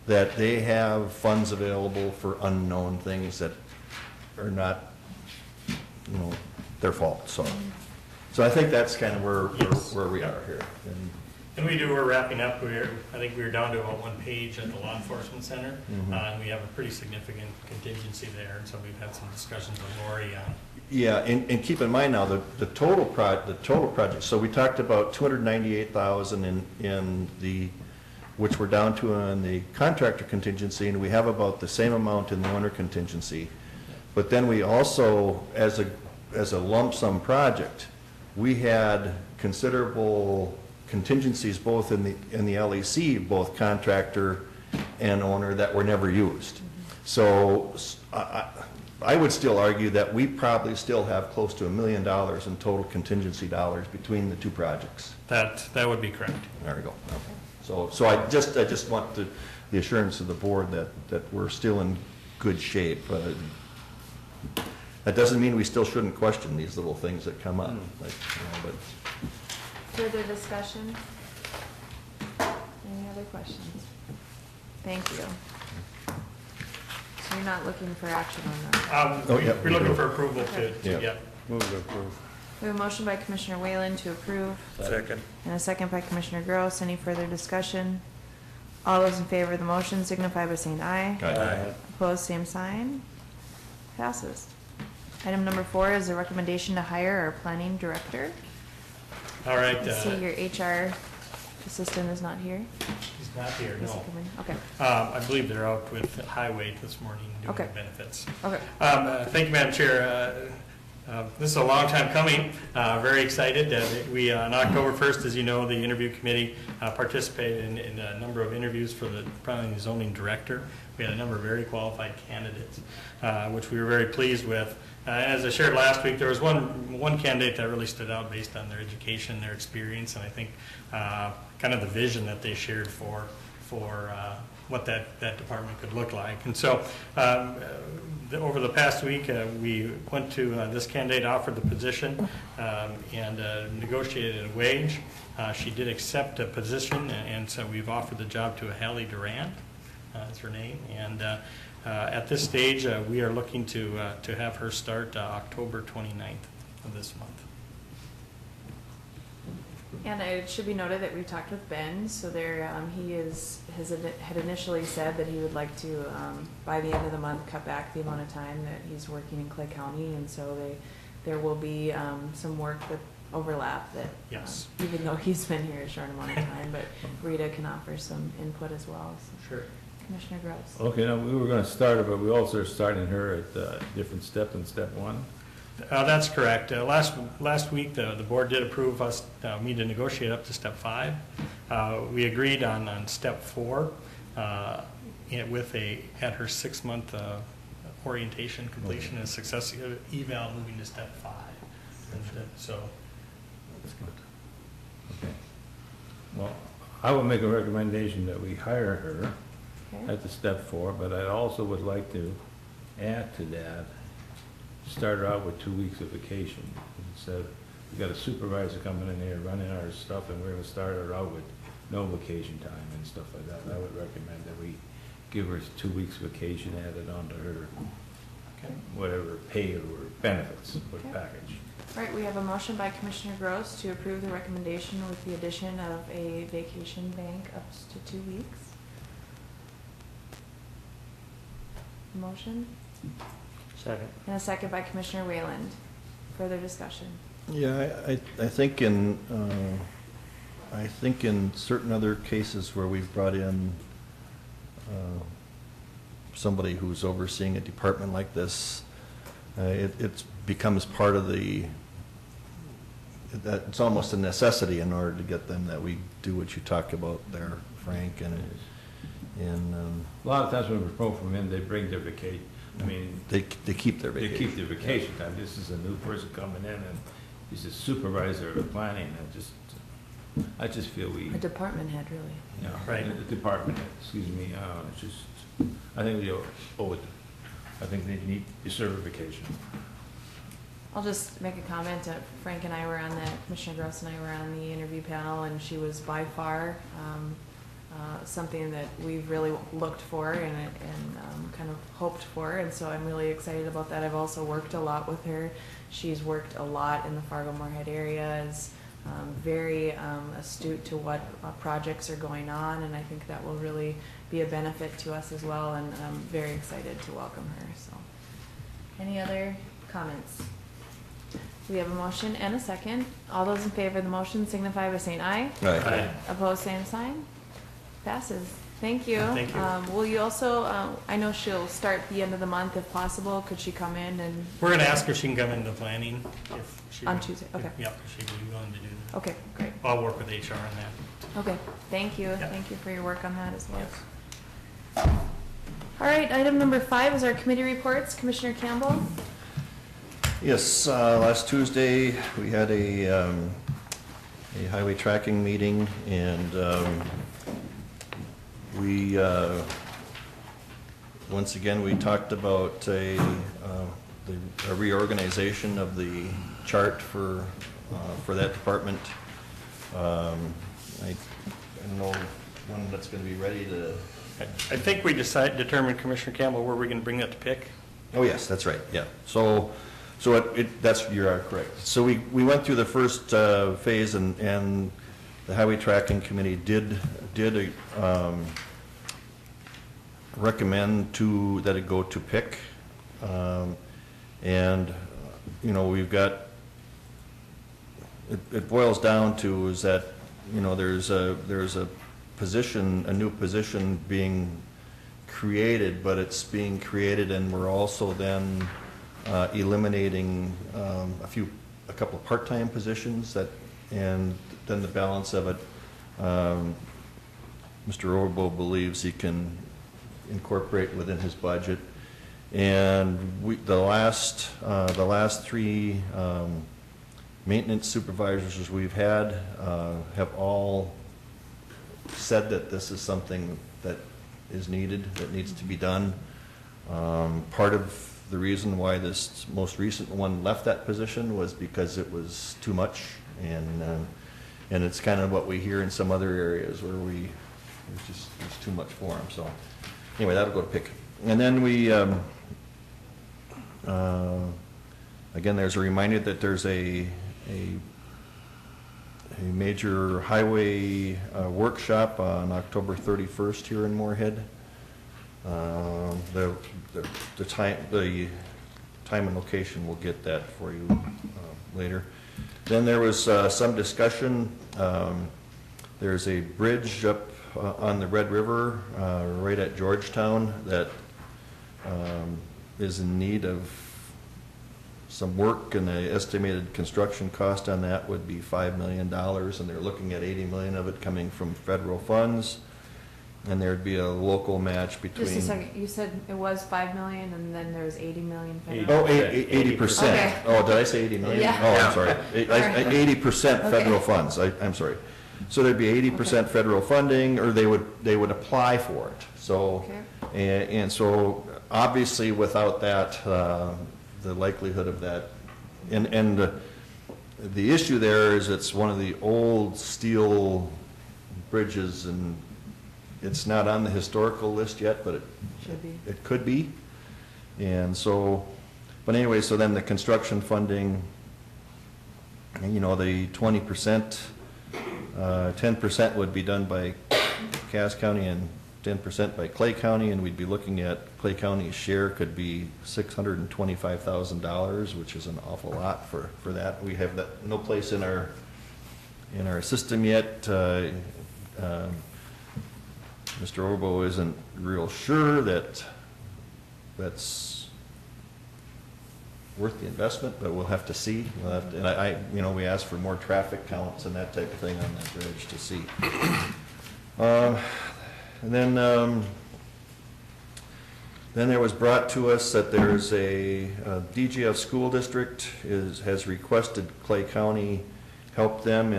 Speaker 6: that they have funds available for unknown things that are not, their fault. So I think that's kind of where we are here.
Speaker 11: And we're wrapping up. I think we were down to about one page at the law enforcement center, and we have a pretty significant contingency there. And so we've had some discussions with Lori on.
Speaker 6: Yeah, and keep in mind now the total project. So we talked about $298,000 in which we're down to on the contractor contingency, and we have about the same amount in the owner contingency. But then we also, as a lump sum project, we had considerable contingencies both in the LEC, both contractor and owner, that were never used. So I would still argue that we probably still have close to $1 million in total contingency dollars between the two projects.
Speaker 11: That would be correct.
Speaker 6: There we go. So I just want the assurance of the board that we're still in good shape. That doesn't mean we still shouldn't question these little things that come up. But
Speaker 1: Further discussion? Any other questions? Thank you. So you're not looking for action on that?
Speaker 11: We're looking for approval to
Speaker 6: Yeah.
Speaker 5: Move to approve.
Speaker 1: We have a motion by Commissioner Whalen to approve,
Speaker 8: Second.
Speaker 1: and a second by Commissioner Gross. Any further discussion? All those in favor of the motion signify by saying aye.
Speaker 6: Aye.
Speaker 1: Opposed, same sign. Passes. Item number 4 is a recommendation to hire our planning director.
Speaker 11: All right.
Speaker 1: I see your HR assistant is not here.
Speaker 11: He's not here,
Speaker 1: Is he
Speaker 11: no.
Speaker 1: coming? Okay.
Speaker 11: I believe they're out with highway this morning doing
Speaker 1: Okay.
Speaker 11: the benefits.
Speaker 1: Okay.
Speaker 11: Thank you, Madam Chair. This is a long time coming. Very excited. We, on October 1st, as you know, the interview committee participated in a number of interviews for the planning and zoning director. We had a number of very qualified candidates, which we were very pleased with. As I shared last week, there was one candidate that really stood out based on their education, their experience, and I think kind of the vision that they shared for what that department could look like. And so over the past week, we went to this candidate, offered the position, and negotiated a wage. She did accept a position, and so we've offered the job to Hallie Durant, is her name. And at this stage, we are looking to have her start October 29th of this month.
Speaker 1: And it should be noted that we talked with Ben, so there, had initially said that he would like to, by the end of the month, cut back the amount of time that he's working in Clay County, and so there will be some work that overlap that,
Speaker 11: Yes.
Speaker 1: even though he's been here a short amount of time, but Rita can offer some input as well. So.
Speaker 11: Sure.
Speaker 1: Commissioner Gross.
Speaker 2: Okay, now, we were gonna start her, but we also are starting her at a different step than step 1.
Speaker 11: That's correct. Last week, the board did approve us, me to negotiate up to step 5. We agreed on step 4 at her 6-month orientation completion and success eval, moving to step 5. And so,
Speaker 2: That's good. Okay. Well, I would make a recommendation that we hire her
Speaker 1: Okay.
Speaker 2: at the step 4, but I also would like to add to that, start her out with 2 weeks of vacation. Instead, we got a supervisor coming in here running our stuff, and we're gonna start her out with no vacation time and stuff like that. I would recommend that we give her 2 weeks vacation added onto her,
Speaker 11: okay.
Speaker 2: whatever pay or benefits or
Speaker 1: Okay.
Speaker 2: package.
Speaker 1: All right, we have a motion by Commissioner Gross to approve the recommendation with the addition of a vacation bank up to 2 weeks. Motion,
Speaker 5: Second.
Speaker 1: and a second by Commissioner Wayland. Further discussion.
Speaker 6: Yeah, I think in certain other cases where we've brought in somebody who's overseeing a department like this, it becomes part of it's almost a necessity in order to get them that we do what you talked about there, Frank, and
Speaker 2: A lot of times when we promote from in, they bring their vacation, I mean,
Speaker 6: they keep their
Speaker 2: they
Speaker 6: vacation.
Speaker 2: keep their vacation time. This is a new person coming in, and he's a supervisor of planning, and I just feel we,
Speaker 1: A department head, really.
Speaker 2: you know,
Speaker 11: Right.
Speaker 2: the department, excuse me, it's just, I think we owe it. I think they deserve a vacation.
Speaker 1: I'll just make a comment. Frank and I were on that, Commissioner Gross and I were on the interview panel, and she was by far something that we've really looked for and kind of hoped for, and so I'm really excited about that. I've also worked a lot with her. She's worked a lot in the Fargo-Moorhead area, is very astute to what projects are going on, and I think that will really be a benefit to us as well, and I'm very excited to welcome her. So, any other comments? We have a motion and a second. All those in favor of the motion signify by saying aye.
Speaker 11: Aye.
Speaker 1: Opposed, same sign. Passes. Thank you.
Speaker 11: Thank you.
Speaker 1: Will you also, I know she'll start the end of the month if possible. Could she come in and?
Speaker 11: We're going to ask if she can come into planning. If she
Speaker 1: On Tuesday, okay.
Speaker 11: Yep, if she'd be willing to do that.
Speaker 1: Okay, great.
Speaker 11: I'll work with HR on that.
Speaker 1: Okay, thank you.
Speaker 11: Yeah.
Speaker 1: Thank you for your work on that as well.
Speaker 11: Yes.
Speaker 1: All right, item number 5 is our committee reports. Commissioner Campbell?
Speaker 6: Yes, last Tuesday, we had a highway tracking meeting, and once again, we talked about a reorganization of the chart for that department. I don't know when that's going to be ready to...
Speaker 11: I think we determined, Commissioner Campbell, where we're going to bring that to pick.
Speaker 6: Oh, yes, that's right, yeah. So you are correct. So we went through the first phase, and the Highway Tracking Committee did recommend that it go to PIC. And, you know, we've got, it boils down to is that, you know, there's a position, a new position being created, but it's being created and we're also then eliminating a couple of part-time positions that, and then the balance of it, Mr. Orbo believes he can incorporate within his budget. And the last three maintenance supervisors we've had have all said that this is something that is needed, that needs to be done. Part of the reason why this most recent one left that position was because it was too much, and it's kind of what we hear in some other areas where it's too much for them. So anyway, that'll go to pick. And then we, again, there's a reminder that there's a major highway workshop on October 31st here in Moorhead. The time and location, we'll get that for you later. Then there was some discussion. There's a bridge up on the Red River right at Georgetown that is in need of some work, and the estimated construction cost on that would be $5 million, and they're looking at $80 million of it coming from federal funds, and there'd be a local match between.
Speaker 1: Just a second, you said it was 5 million and then there was 80 million federal?
Speaker 6: Oh, 80%.
Speaker 1: Okay.
Speaker 6: Oh, did I say 80 million?
Speaker 1: Yeah.
Speaker 6: Oh, I'm sorry. 80% federal funds. I'm sorry. So there'd be 80% federal funding, or they would apply for it. So, and so obviously without that, the likelihood of that, and the issue there is it's one of the old steel bridges, and it's not on the historical list yet, but it could be. And so, but anyway, so then the construction funding, you know, the 20%, 10% would be done by Cass County and 10% by Clay County, and we'd be looking at Clay County's share could be $625,000, which is an awful lot for that. We have that no place in our system yet. Mr. Orbo isn't real sure that that's worth the investment, but we'll have to see. We'll have to, and you know, we asked for more traffic counts and that type of thing on that bridge to see. And then there was brought to us that there's a DGF school district has requested Clay County help them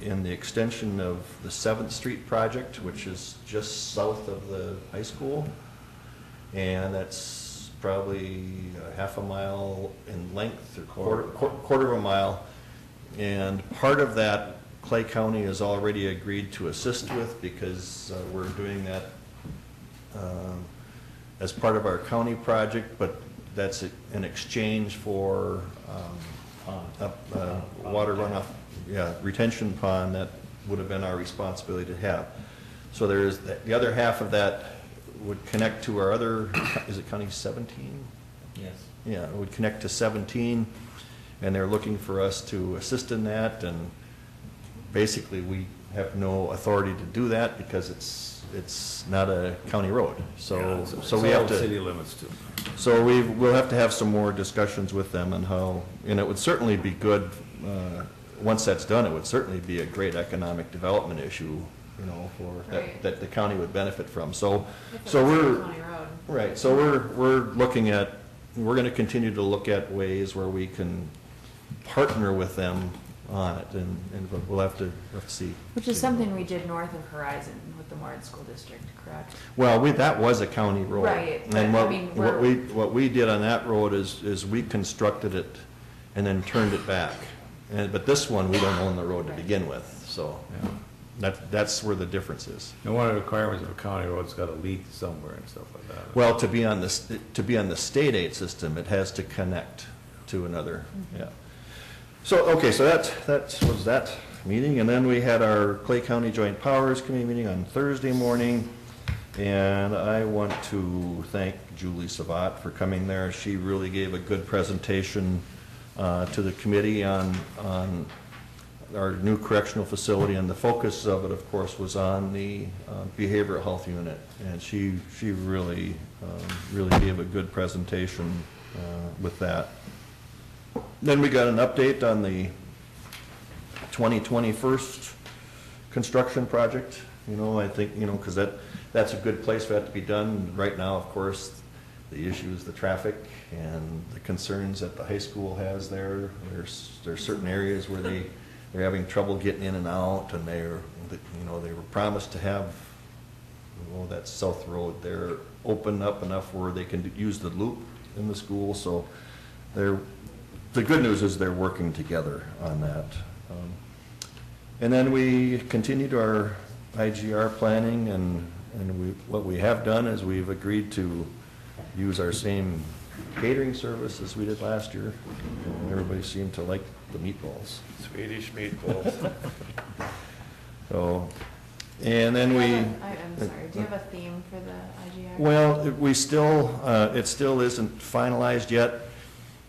Speaker 6: in the extension of the 7th Street project, which is just south of the high school, and that's probably a half a mile in length, or quarter of a mile, and part of that Clay County has already agreed to assist with, because we're doing that as part of our county project, but that's in exchange for water runoff, retention pond that would have been our responsibility to have. So there's the other half of that would connect to our other, is it County 17?
Speaker 2: Yes.
Speaker 6: Yeah, it would connect to 17, and they're looking for us to assist in that, and basically we have no authority to do that because it's not a county road. So we have to
Speaker 2: city limits too.
Speaker 6: So we'll have to have some more discussions with them on how, and it would certainly be good, once that's done, it would certainly be a great economic development issue, you know, that the county would benefit from. So we're, right, so we're looking at, we're going to continue to look at ways where we can partner with them on it, and we'll have to see.
Speaker 1: Which is something we did north of Horizon with the Moorhead School District, correct?
Speaker 6: Well, that was a county road.
Speaker 1: Right.
Speaker 6: And
Speaker 1: I mean,
Speaker 6: what we did on that road is we constructed it and then turned it back. But this one, we don't own the road to begin with, so that's where the difference is.
Speaker 2: And one of the requirements of a county road's got a leak somewhere and stuff like that.
Speaker 6: Well, to be on the state aid system, it has to connect to another, So, okay, so that was that meeting, and then we had our Clay County Joint Powers Committee meeting on Thursday morning. And I want to thank Julie Savat for coming there. She really gave a good presentation to the committee on our new correctional facility, and the focus of it, of course, was on the behavioral health unit. And she really gave a good presentation with that. Then we got an update on the 2021 construction project. You know, I think, you know, because that's a good place for that to be done. Right now, of course, the issue is the traffic and the concerns that the high school has there. There's certain areas where they're having trouble getting in and out, and they were promised to have, that South Road there open up enough where they can use the loop in the school. So the good news is they're working together on that. And then we continued our IGR planning, and what we have done is we've agreed to use our same catering service as we did last year. And everybody seemed to like the meatballs.
Speaker 8: Swedish meatballs.
Speaker 6: So, and then
Speaker 1: I'm sorry, do you have a theme for the IGR?
Speaker 6: Well, it still isn't finalized yet.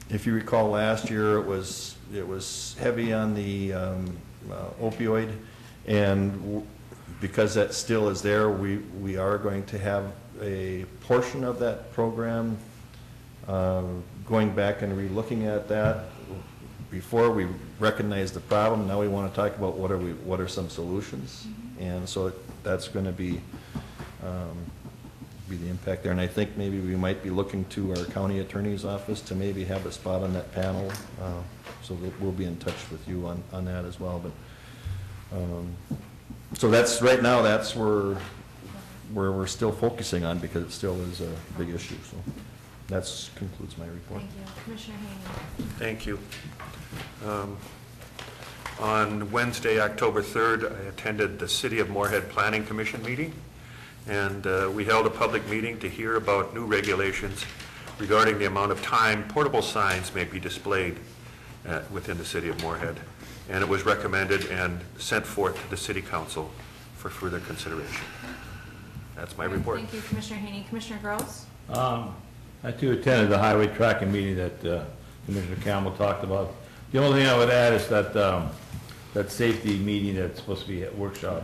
Speaker 6: If you recall, last year it was heavy on the opioid, and because that still is there, we are going to have a portion of that program going back and re-looking at that. Before we recognize the problem, now we want to talk about what are some solutions, and so that's going to be the impact there. And I think maybe we might be looking to our county attorney's office to maybe have a spot on that panel. So we'll be in touch with you on that as well. But so that's right now. That's where we're still focusing on, because it still is a big issue. So that concludes my report.
Speaker 1: Thank you. Commissioner Haney.
Speaker 8: Thank you. On Wednesday, October 3rd, I attended the City of Moorhead Planning Commission meeting, and we held a public meeting to hear about new regulations regarding the amount of time portable signs may be displayed within the City of Moorhead. And it was recommended and sent forth to the City Council for further consideration. That's my report.
Speaker 1: Thank you, Commissioner Haney. Commissioner Gross?
Speaker 2: I too attended the highway tracking meeting that Commissioner Campbell talked about. The only thing I would add is that that safety meeting that's supposed to be a workshop,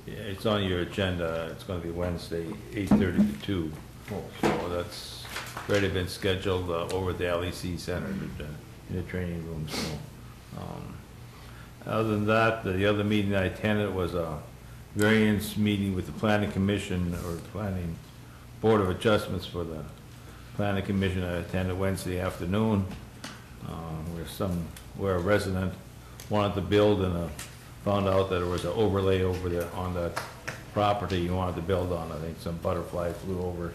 Speaker 2: it's on your agenda. It's going to be Wednesday, 8:30 to 2. So that's already been scheduled over at the LEC Center in the training room. So other than that, the other meeting I attended was a variance meeting with the Planning Commission, or the Planning Board of Adjustments for the Planning Commission. I attended Wednesday afternoon, where a resident wanted to build, and found out that there was an overlay over there on that property you wanted to build on. I think some butterfly flew over.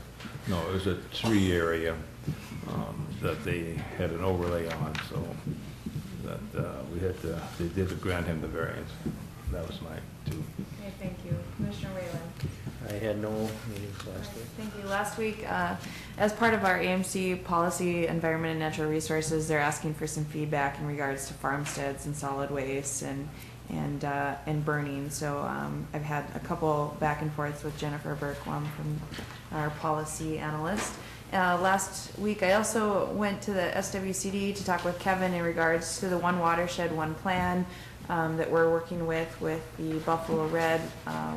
Speaker 2: No, it was a tree area that they had an overlay on, so that they did grant him the variance. That was my two.
Speaker 1: Okay, thank you. Commissioner Whalen?
Speaker 5: I had no meetings last week.
Speaker 1: Thank you. Last week, as part of our AMC policy, environment and natural resources, they're asking for some feedback in regards to farmsteads and solid waste and burning. So I've had a couple back and forths with Jennifer Berkwam from our policy analyst. Last week, I also went to the SWCD to talk with Kevin in regards to the One Watershed, One Plan that we're working with the Buffalo Red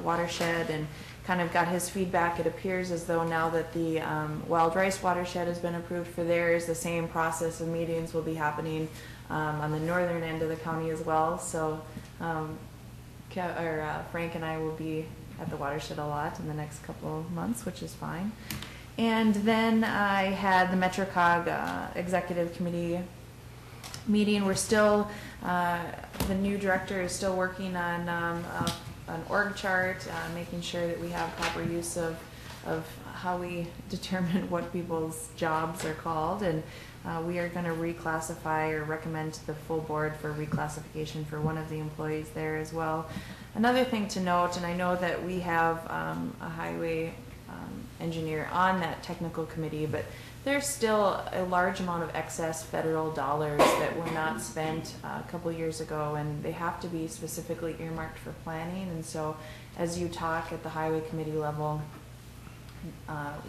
Speaker 1: watershed, and kind of got his feedback. It appears as though now that the Wild Rice watershed has been approved for theirs, the same process of meetings will be happening on the northern end of the county as well. So Frank and I will be at the watershed a lot in the next couple of months, which is fine. And then I had the MetroCog Executive Committee meeting. We're still, the new director is still working on an org chart, making sure that we have proper use of how we determine what people's jobs are called. And we are going to reclassify, or recommend to the full board for reclassification for one of the employees there as well. Another thing to note, and I know that we have a highway engineer on that technical committee, but there's still a large amount of excess federal dollars that were not spent a couple years ago, and they have to be specifically earmarked for planning. And so as you talk at the highway committee level,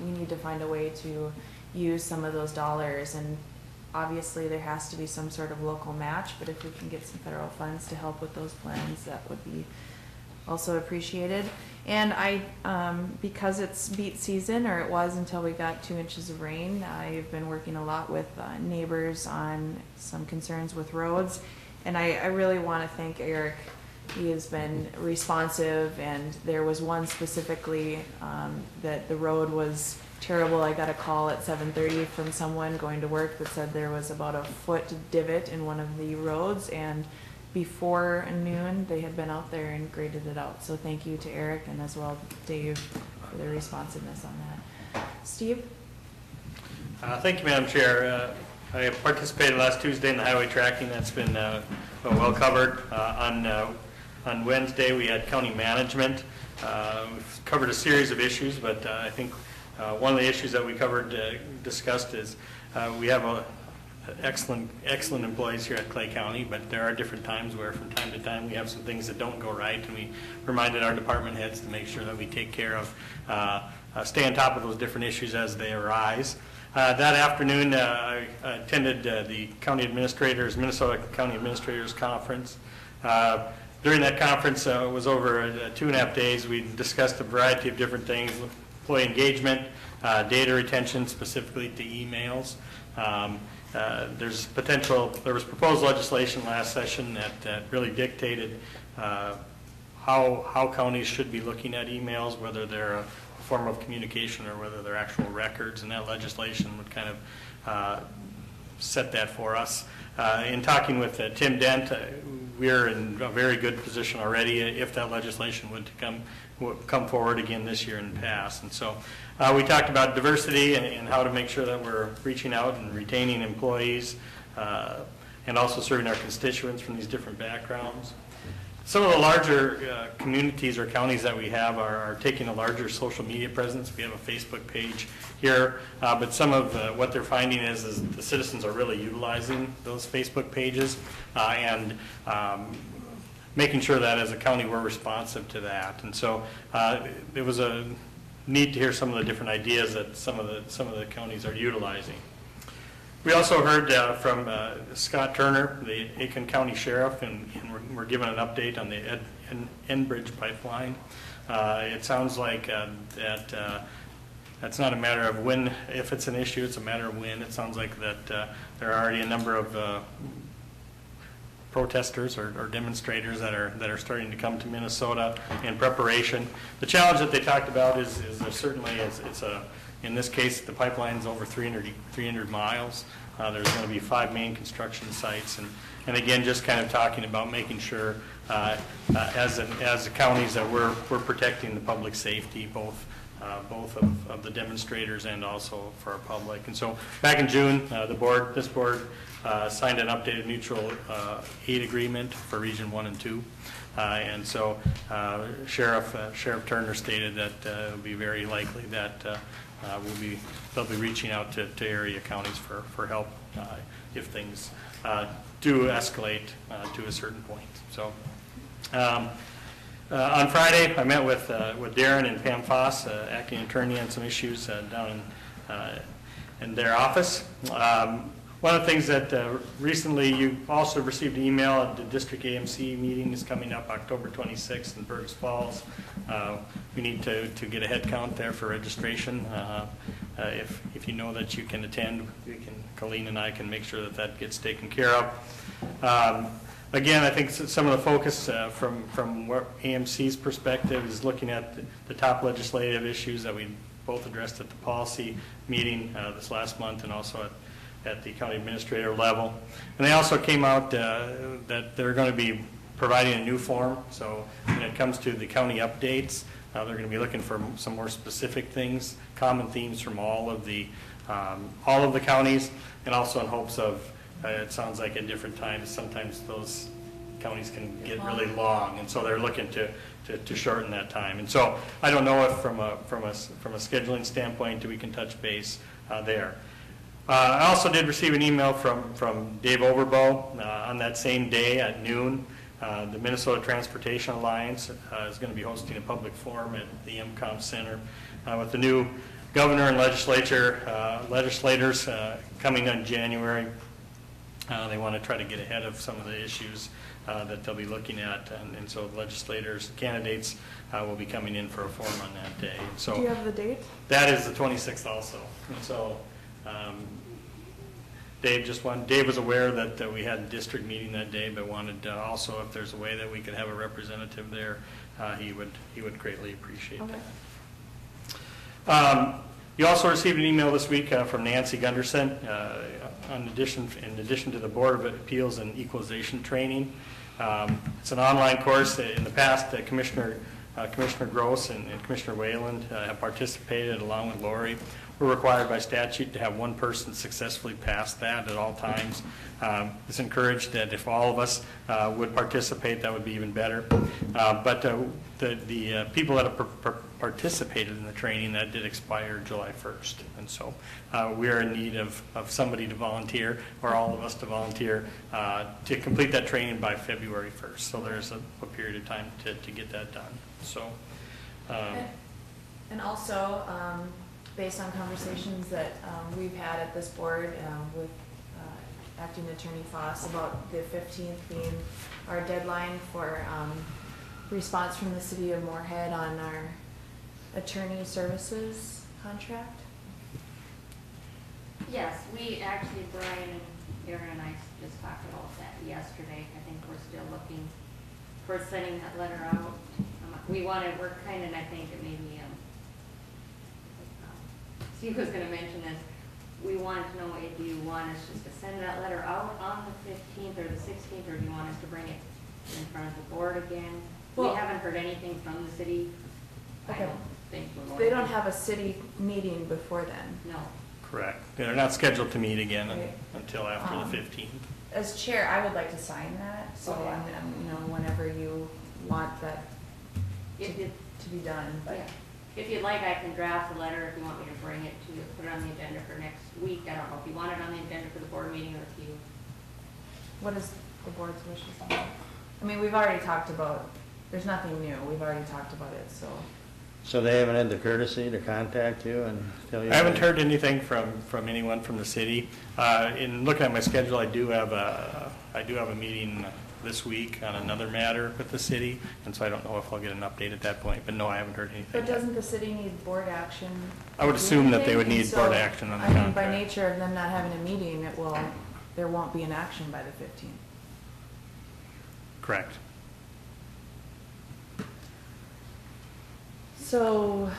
Speaker 1: we need to find a way to use some of those dollars, and obviously there has to be some sort of local match, but if we can get some federal funds to help with those plans, that would be also appreciated. And because it's beet season, or it was until we got 2 inches of rain, I've been working a lot with neighbors on some concerns with roads. And I really want to thank Eric. He has been responsive, and there was one specifically that the road was terrible. I got a call at 7:30 from someone going to work that said there was about a foot divot in one of the roads, and before noon they had been out there and graded it out. So thank you to Eric and as well Dave for their responsiveness on that. Steve?
Speaker 11: Thank you, Madam Chair. I participated last Tuesday in the highway tracking. That's been well covered. On Wednesday, we had county management. We've covered a series of issues, but I think one of the issues that we discussed is we have excellent employees here at Clay County, but there are different times where from time to time we have some things that don't go right, and we reminded our department heads to make sure that we take care of, stay on top of those different issues as they arise. That afternoon, I attended the Minnesota County Administrators Conference. During that conference, it was over 2.5 days. We discussed a variety of different things: employee engagement, data retention, specifically to emails. There was proposed legislation last session that really dictated how counties should be looking at emails, whether they're a form of communication or whether they're actual records, and that legislation would kind of set that for us. In talking with Tim Dent, we're in a very good position already if that legislation would come forward again this year and pass. And so we talked about diversity and how to make sure that we're reaching out and retaining employees and also serving our constituents from these different backgrounds. Some of the larger communities or counties that we have are taking a larger social media presence. We have a Facebook page here, but some of what they're finding is the citizens are really utilizing those Facebook pages and making sure that as a county we're responsive to that. And so it was a neat to hear some of the different ideas that some of the counties are utilizing. We also heard from Scott Turner, the Aiken County Sheriff, and we're given an update on the Enbridge pipeline. It sounds like that's not a matter of when, if it's an issue, it's a matter of when. It sounds like that there are already a number of protesters or demonstrators that are starting to come to Minnesota in preparation. The challenge that they talked about is there certainly in this case, the pipeline is over 300 miles. There's going to be 5 main construction sites, and again, just kind of talking about making sure as the counties that we're protecting the public safety, both of the demonstrators and also for our public. And so back in June, this board signed an updated mutual aid agreement for Region 1 and 2. And so Sheriff Turner stated that it would be very likely that they'll be reaching out to area counties for help if things do escalate to a certain point. So on Friday, I met with Darren and Pam Foss, acting attorney, on some issues down in their office. One of the things that recently you also received an email at the District AMC meeting is coming up October 26th in Bergs Falls. We need to get a head count there for registration. If you know that you can attend, Colleen and I can make sure that gets taken care of. Again, I think some of the focus from AMC's perspective is looking at the top legislative issues that we both addressed at the policy meeting this last month and also at the county administrator level. And they also came out that they're going to be providing a new form. So when it comes to the county updates, they're going to be looking for some more specific things, common themes from all of the counties, and also in hopes of, it sounds like at different times, sometimes those counties can get really long, and so they're looking to shorten that time. And so I don't know if from a scheduling standpoint we can touch base there. I also did receive an email from Dave Overbo on that same day at noon. The Minnesota Transportation Alliance is going to be hosting a public forum at the MCOM Center with the new governor and legislators coming in January. They want to try to get ahead of some of the issues that they'll be looking at, and so legislators, candidates will be coming in for a forum on that day. So
Speaker 1: Do you have the date?
Speaker 11: that is the 26th also. And so Dave was aware that we had a district meeting that day, but wanted also, if there's a way that we could have a representative there, he would greatly appreciate
Speaker 1: Okay.
Speaker 11: that. You also received an email this week from Nancy Gunderson in addition to the Board of Appeals and Equalization Training. It's an online course. In the past, Commissioner Gross and Commissioner Wayland have participated along with Lori. We're required by statute to have one person successfully pass that at all times. It's encouraged that if all of us would participate, that would be even better. But the people that have participated in the training, that did expire July 1st. And so we are in need of somebody to volunteer, or all of us to volunteer, to complete that training by February 1st. So there's a period of time to get that done. So,
Speaker 1: And also, based on conversations that we've had at this board with Acting Attorney Foss about the 15th being our deadline for response from the city of Moorhead on our attorney services contract.
Speaker 12: Yes, we actually, Brian and Aaron and I just talked about that yesterday. I think we're still looking for sending that letter out. We're kind of, I think it maybe, Steve was going to mention this. We wanted to know if you want us just to send that letter out on the 15th or the 16th, or do you want us to bring it in front of the board again?
Speaker 1: Well,
Speaker 12: we haven't heard anything from the city.
Speaker 1: Okay.
Speaker 12: I don't think we're going
Speaker 1: They
Speaker 12: to.
Speaker 1: don't have a city meeting before then.
Speaker 12: No.
Speaker 11: correct. They're not scheduled to meet again
Speaker 1: Right.
Speaker 11: until after the 15th.
Speaker 1: As chair, I would like to sign that, so
Speaker 12: Okay.
Speaker 1: whenever you want that
Speaker 12: If you,
Speaker 1: to be done, but.
Speaker 12: yeah. If you'd like, I can draft a letter if you want me to bring it to, put it on the agenda for next week. I don't know if you want it on the agenda for the board meeting or if you.
Speaker 1: What is the board's wishes on that? I mean, we've already talked about, there's nothing new, we've already talked about it, so.
Speaker 5: So they haven't had the courtesy to contact you and tell you?
Speaker 11: I haven't heard anything from anyone from the city. In looking at my schedule, I do have a meeting this week on another matter with the city, and so I don't know if I'll get an update at that point, but no, I haven't heard anything
Speaker 1: But
Speaker 11: yet.
Speaker 1: doesn't the city need board action?
Speaker 11: I would
Speaker 1: to do
Speaker 11: assume that they would
Speaker 1: anything?
Speaker 11: need board
Speaker 1: So,
Speaker 11: action on the
Speaker 1: I mean, by
Speaker 11: contract.
Speaker 1: nature of them not having a meeting, there won't be an action by the 15th.
Speaker 11: Correct.
Speaker 1: So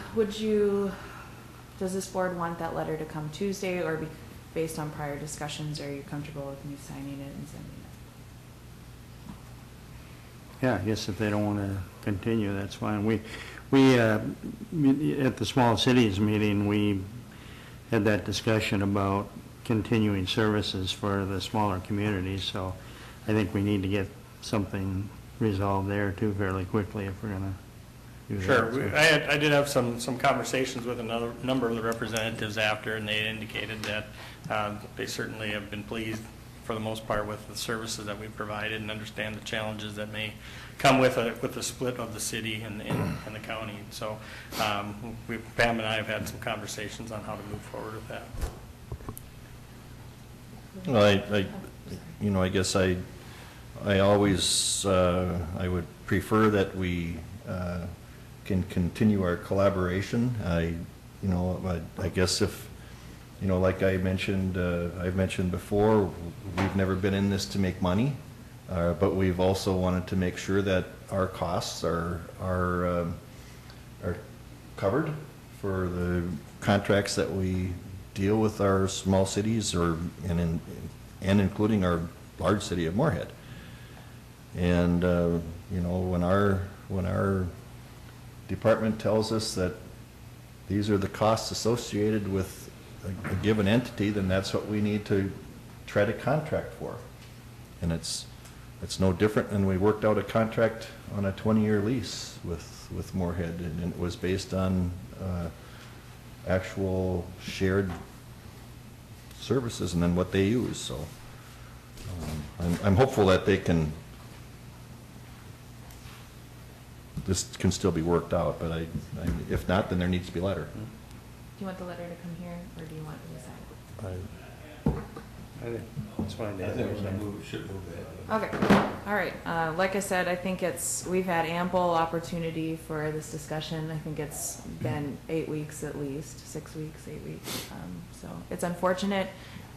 Speaker 1: does this board want that letter to come Tuesday, or based on prior discussions, are you comfortable with me signing it and sending it?
Speaker 5: Yeah, I guess if they don't want to continue, that's fine. We at the small cities meeting, we had that discussion about continuing services for the smaller communities, so I think we need to get something resolved there too fairly quickly if we're going to do that.
Speaker 11: Sure.
Speaker 5: So-
Speaker 11: I did have some conversations with another number of the representatives after, and they indicated that they certainly have been pleased for the most part with the services that we've provided and understand the challenges that may come with the split of the city and the county. So Pam and I have had some conversations on how to move forward with that.
Speaker 6: Well, I guess I always, I would prefer that we can continue our collaboration. I guess if, like I've mentioned before, we've never been in this to make money, but we've also wanted to make sure that our costs are covered for the contracts that we deal with our small cities and including our large city of Moorhead. And when our department tells us that these are the costs associated with a given entity, then that's what we need to try to contract for. And it's no different than we worked out a contract on a 20-year lease with Moorhead, and it was based on actual shared services and then what they use. So I'm hopeful that they can this can still be worked out, but if not, then there needs to be a letter.
Speaker 1: Do you want the letter to come here, or do you want to decide?
Speaker 5: I think that's fine.
Speaker 2: I think we should move that.
Speaker 1: Okay, all right. Like I said, I think we've had ample opportunity for this discussion. I think it's been 8 weeks at least, 6 weeks, 8 weeks. So it's unfortunate,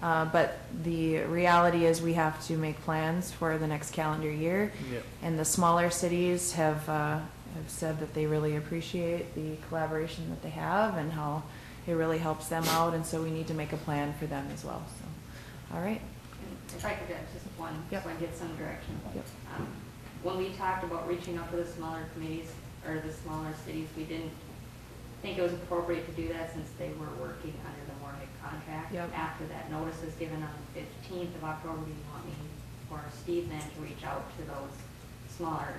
Speaker 1: but the reality is we have to make plans for the next calendar year.
Speaker 5: Yep.
Speaker 1: And the smaller cities have said that they really appreciate the collaboration that they have and how it really helps them out. And so we need to make a plan for them as well, so. All right.
Speaker 12: And if I could get just one,
Speaker 1: Yep.
Speaker 12: so I get some direction.
Speaker 1: Yep.
Speaker 12: When we talked about reaching out to the smaller committees, or the smaller cities, we didn't think it was appropriate to do that since they were working under the Moorhead contract.
Speaker 1: Yep.
Speaker 12: After that notice is given on the 15th of October, do you want me or Steve then to reach out to those smaller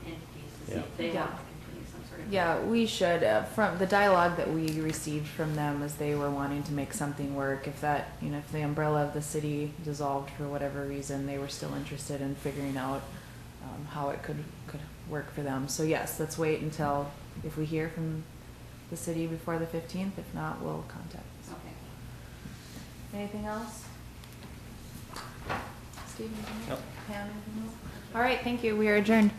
Speaker 12: entities to see if they
Speaker 1: Yeah.
Speaker 12: want to continue some sort of?
Speaker 1: Yeah, we should. From the dialogue that we received from them as they were wanting to make something work, if that, if the umbrella of the city dissolved for whatever reason, they were still interested in figuring out how it could work for them. So yes, let's wait until, if we hear from the city before the 15th. If not, we'll contact us.
Speaker 12: Okay.
Speaker 1: Anything else? Steve, anything else?
Speaker 5: Nope.
Speaker 1: Pam, anything else? All right, thank you. We are adjourned.